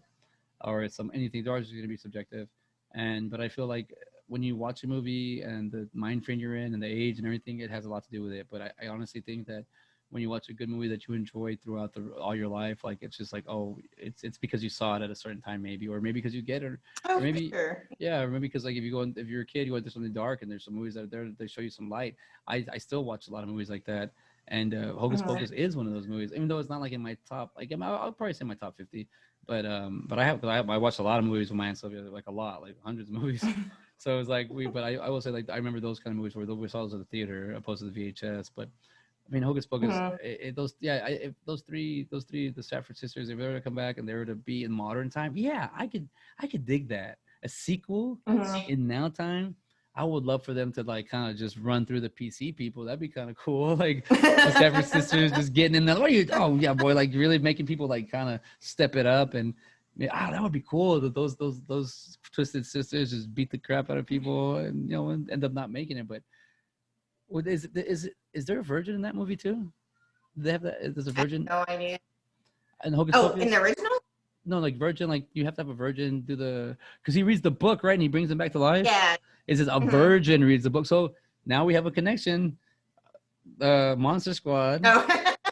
or it's anything. They're always going to be subjective. But I feel like when you watch a movie and the mind frame you're in and the age and everything, it has a lot to do with it. But I honestly think that when you watch a good movie that you enjoy throughout all your life, like it's just like, oh, it's because you saw it at a certain time, maybe, or maybe because you get it, or maybe sure. yeah, or maybe because like if you're a kid, you went through something dark, and there's some movies that are there they show you some light. I still watch a lot of movies like that, and Hocus Pocus is one of those movies, even though it's not like in my top, like I'll probably say my top 50, but I watched a lot of movies with my aunt Sylvia, like a lot, like hundreds of movies. So it's like but I will say, like, I remember those kind of movies where we saw those at the theater opposed to the VHS. But I mean, Hocus Pocus, if those three, the Stafford sisters, if they were to come back and they were to be in modern time, yeah, I could dig that. A sequel in now time, I would love for them to like kind of just run through the PC people. That'd be kind of cool. Like the Stafford sisters just getting in there. Oh yeah, boy, like really making people like kind of step it up. And Yeah, that would be cool. That those twisted sisters just beat the crap out of people, and end up not making it. But is there a virgin in that movie too? Do they have that? There's a virgin No idea. in Hocus Oh, in Pocus? the original? No, like virgin, like you have to have a virgin do the because he reads the book, right? And he brings him back to life. Yeah. It says a Mm-hmm. virgin reads the book. So now we have a connection. Monster Squad No.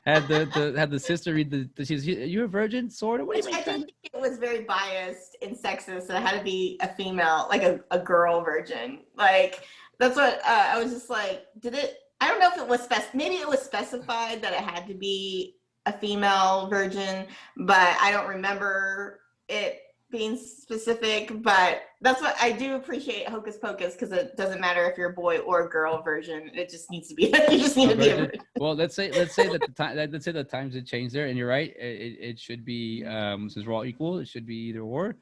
had the sister read the she's you a virgin sort of. What do you I make think it was very biased and sexist. So it had to be a female, like a girl virgin. Like that's what I was just like. Did it? I don't know if it was maybe it was specified that it had to be a female virgin, but I don't remember it being specific. But that's what I do appreciate Hocus Pocus, because it doesn't matter if you're a boy or a girl virgin. It just needs to be. You just need to be a virgin. Well, let's say that the time let's say the times had changed there, and you're right. It should be since we're all equal, it should be either or.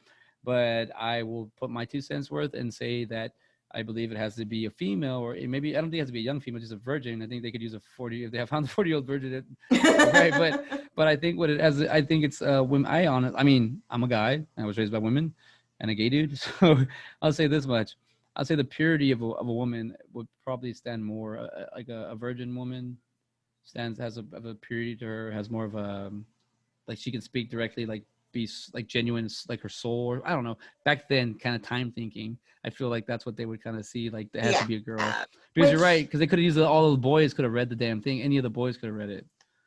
But I will put my 2 cents worth and say that I believe it has to be a female, or maybe I don't think it has to be a young female, just a virgin. I think they could use a 40 if they have found a 40-year-old virgin. Right, but I think what it as I think it's women. I mean, I'm a guy. I was raised by women, and a gay dude. So I'll say this much: I'll say the purity of a woman would probably stand more like a virgin woman has a purity to her, has more of a like she can speak directly, like be like genuine, like her soul, or I don't know. Back then, kind of time thinking, I feel like that's what they would kind of see. Like it has to be a girl, because you're right, because they could have used all the boys could have read the damn thing. Any of the boys could have read it.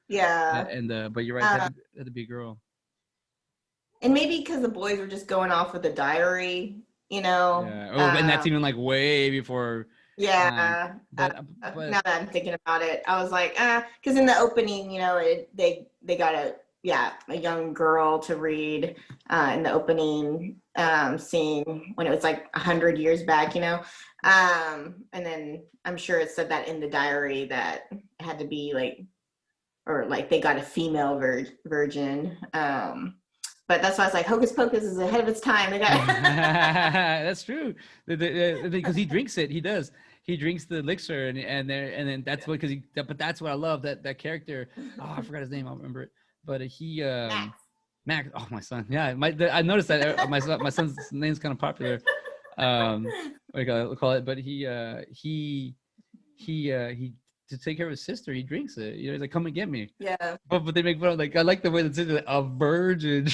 Yeah. And but you're right, it had to be a girl. And maybe because the boys were just going off with a diary, Yeah. Oh, and that's even like way before. Yeah. But now that I'm thinking about it, I was like, because in the opening, they got a young girl to read in the opening scene when it was like 100 years back, and then I'm sure it said that in the diary that it had to be like, or like they got a female virgin. But that's why I was like, Hocus Pocus is ahead of its time. They got That's true. Because he drinks it. He does. He drinks the elixir, and then that's what but that's what I love, that character. Oh, I forgot his name. I'll remember it. But he Max. Oh, my son. Yeah, I noticed that my son's name's kind of popular. What do you call it? But he to take care of his sister, he drinks it. He's like, "Come and get me." Yeah. But they make fun of, like, I like the way that it's like, a virgin.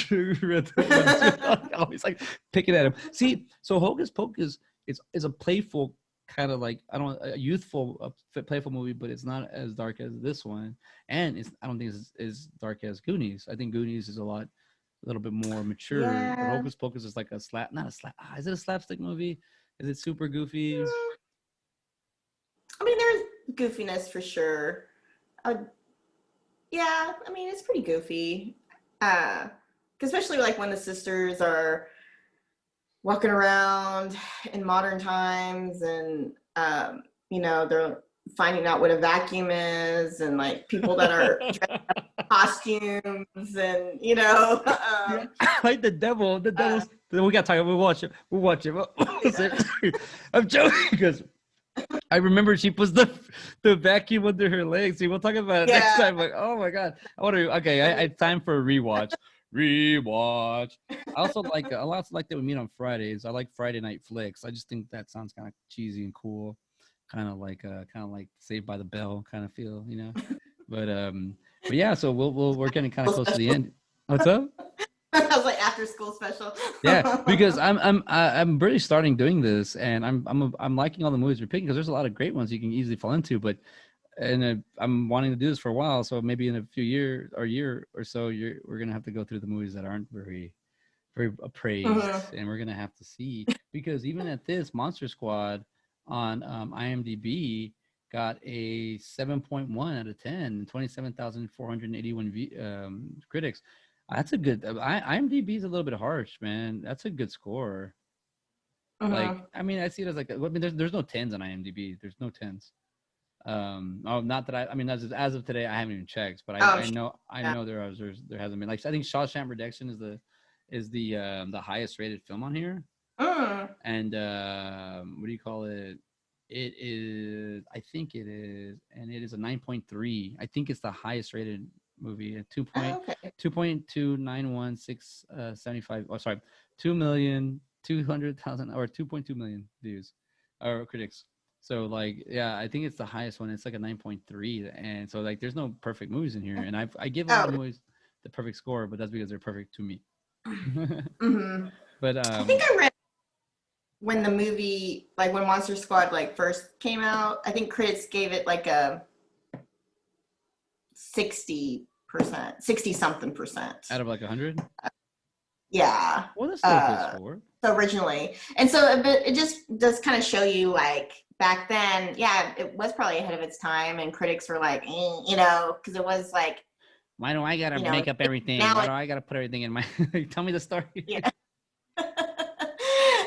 Always like picking at him. See, so Hocus Pocus is a playful kind of like, I don't a youthful, playful movie, but it's not as dark as this one, and I don't think it's as dark as Goonies. I think Goonies is a little bit more mature. Yeah. But Hocus Pocus is like not a slap. Is it a slapstick movie? Is it super goofy? I mean, there's goofiness for sure. Yeah, I mean, it's pretty goofy. Especially like when the sisters are walking around in modern times, and they're finding out what a vacuum is, and like people that are dressed up costumes, and like the devil's. We got to talk. We'll watch it. I'm joking, because I remember she puts the vacuum under her legs. See, we'll talk about it next time. Like, oh my god, I had time for a rewatch. I also like that we meet on Fridays. I like Friday night flicks. I just think that sounds kind of cheesy and cool, kind of like Saved by the Bell kind of feel, But yeah. So we're getting kind of close to the end. What's up? I was like, after school special. Yeah, because I'm really starting doing this, and I'm liking all the movies we're picking, because there's a lot of great ones you can easily fall into. But I'm wanting to do this for a while, so maybe in a few years or year or so, we're gonna have to go through the movies that aren't very appraised, and we're gonna have to see, because even at this, Monster Squad on IMDb got a 7.1 out of 10, 27,481 critics. That's a good. IMDb is a little bit harsh, man. That's a good score. Like, I mean, I see it as like, I mean, there's no 10s on IMDb. There's no 10s. Not that I mean, as of today, I haven't even checked, but I know there hasn't been. Like, I think Shawshank Redemption is the highest rated film on here. And what do you call it? It is, I think it is, and it is a 9.3. I think it's the highest rated movie. Oh, okay. 2.291675. Oh, sorry, 2,200,000 or 2.2 million views, or critics. So like, yeah, I think it's the highest one. It's like a 9.3, and so like, there's no perfect movies in here, and I give a lot of Oh, movies the perfect score, but that's because they're perfect to me. hmm. But I think I read when the movie, like when Monster Squad like first came out, I think critics gave it like a 60%, 60 something percent. out of like 100, Yeah. well, that's still a good score. So originally, and so it just does kind of show you like back then, yeah, it was probably ahead of its time, and critics were like, you know, because it was like, Why do I gotta you know, make up everything? now Why it, do I gotta put everything in my? Tell me the story. yeah.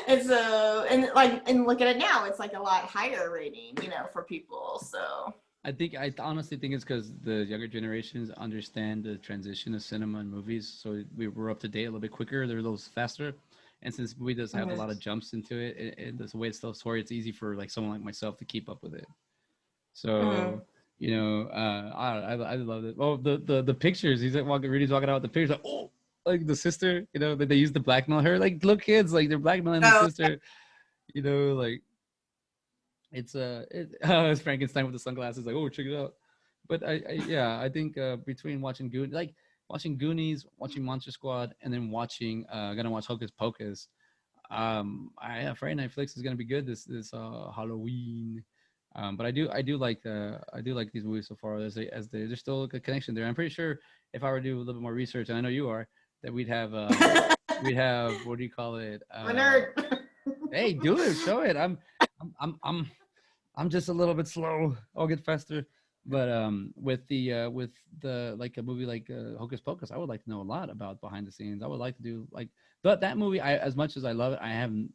And so, and like, and look at it now, it's like a lot higher rating, you know, for people. So, I honestly think it's because the younger generations understand the transition of cinema and movies, so we're up to date a little bit quicker. They're a little faster, and since movie does have a mhm. lot of jumps into it, and the way it's tells story, it's easy for like someone like myself to keep up with it. So Mhm. I love it. Oh, the pictures. He's like walking. Rudy's walking out with the pictures. Like, oh, like the sister. That they used to blackmail her. Like, little kids. Like, they're blackmailing the Oh, sister. Like, it's Frankenstein with the sunglasses. Like, oh, check it out. But yeah, I think between watching Goonies, watching Monster Squad, and then gonna watch Hocus Pocus. Friday Night Flicks is gonna be good this Halloween. But I do like these movies so far. There's still a connection there. I'm pretty sure if I were to do a little bit more research, and I know you are, that we'd have, what do you call it? I'm a nerd. Hey, do it, show it. I'm I'm I'm I'm just a little bit slow. I'll get faster. But with the like a movie like Hocus Pocus, I would like to know a lot about behind the scenes. I would like to do like, but that movie. As much as I love it, I haven't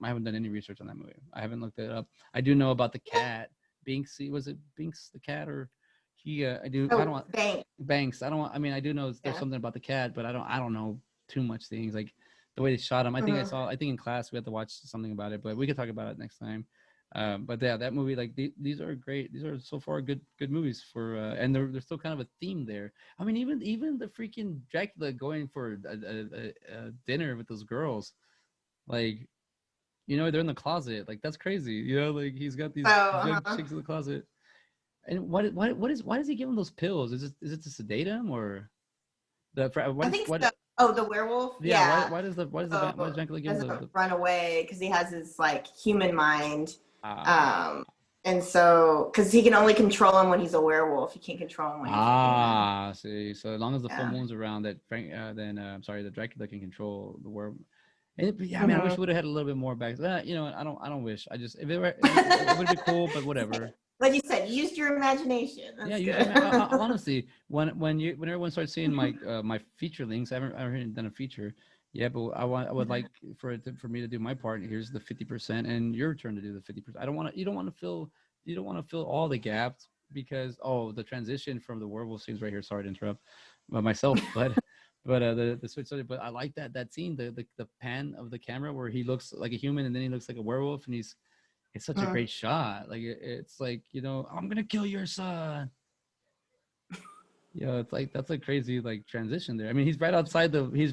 done any research on that movie. I haven't looked it up. I do know about the cat. Binks, was it Binks the cat, or he? I don't Oh, want thanks. Banks. I don't want. I mean, I do know there's Yeah. something about the cat, but I don't know too much things like the way they shot him. Mhm. I think in class we had to watch something about it, but we could talk about it next time. But yeah, that movie, like these are great. These are so far good movies for, and there's still kind of a theme there. I mean, even the freaking Dracula going for a dinner with those girls, like, they're in the closet. Like, that's crazy. Like, he's got So, these young chicks in the closet. And why does he give him those pills? Is it to sedate him, or I think so. Oh, the werewolf? yeah, Yeah. why does So Dracula give him doesn't the run away because he has his like human mind. ah Um, and so, because he can only control him when he's a werewolf, he can't control him when he's a human. see, so as long as the full Yeah. moon's around, that Frank then I'm sorry, the Dracula can control the world. But yeah, I mean, I wish Mhm. we would have had a little bit more back. I don't wish. I just, if it would be cool, but whatever. Like you said, you used your imagination. Yeah, That's usually, good. honestly, when everyone starts seeing my feature links, I haven't done a feature. Yeah, but I would like for me to do my part. Here's the 50%, and your turn to do the 50%. I don't want to. You don't want to fill all the gaps, because the transition from the werewolf scenes right here. Sorry to interrupt, myself, but the switch. But I like that scene, the pan of the camera where he looks like a human and then he looks like a werewolf, and it's such a Mhm. great shot. Like, it's like, I'm gonna kill your son. It's like, that's a crazy like transition there. I mean, he's right outside the police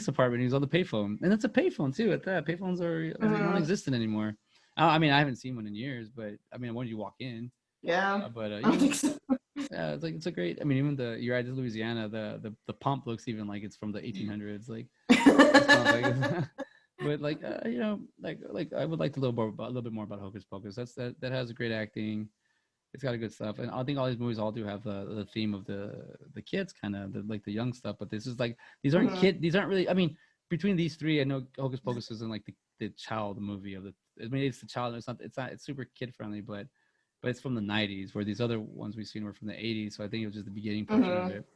department. He's on the payphone, and it's a payphone too. At that, payphones are Mhm. non-existent anymore. I mean, I haven't seen one in years, but I mean, when you walk in, Yeah. but I think so. yeah, it's a great. I mean, even you're right, it's Louisiana. The pump looks even like it's from the 1800s. Like, this pump, like, but like, like I would like to a little bit more about Hocus Pocus. That has great acting. It's got a good stuff, and I think all these movies all do have the theme of the kids, kind of like the young stuff. But this is like, Mhm. these aren't really. I mean, between these three, I know Hocus Pocus isn't like the child movie of the. I mean, it's the child. It's super kid friendly, but it's from the 90s, where these other ones we've seen were from the 80s. So I think it was just the beginning portion of Mhm. it.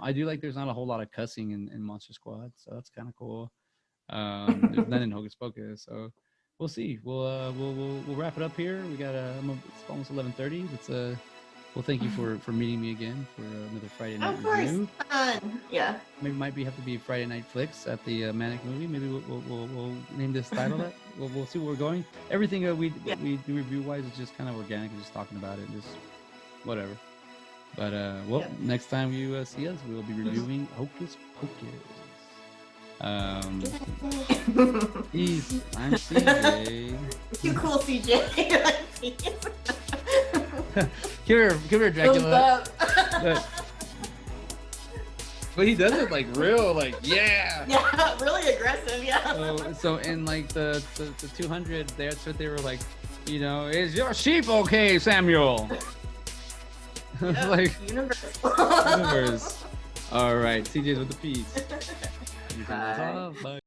I do like there's not a whole lot of cussing in Monster Squad, so that's kind of cool. There's none in Hocus Pocus, so we'll see. We'll wrap it up here. We got it's almost 11:30. Well, thank you for meeting me again for another Friday night Of course. review. Yeah. Maybe might be have to be Friday Night Flicks at the Manic Movie. Maybe we'll name this title that. We'll see where we're going. Everything we do review wise is just kind of organic, just talking about it, just whatever. But next time you see us, we will be reviewing Hocus Pocus. I'm CJ. You cool, CJ. Give her Dracula. But he does it like real, like yeah. Yeah, really aggressive. Yeah. So in like the 200, that's what they were like. Is your sheep okay, Samuel? Yeah, like universe. universe. All right, CJ's with the peace. Bye. Bye.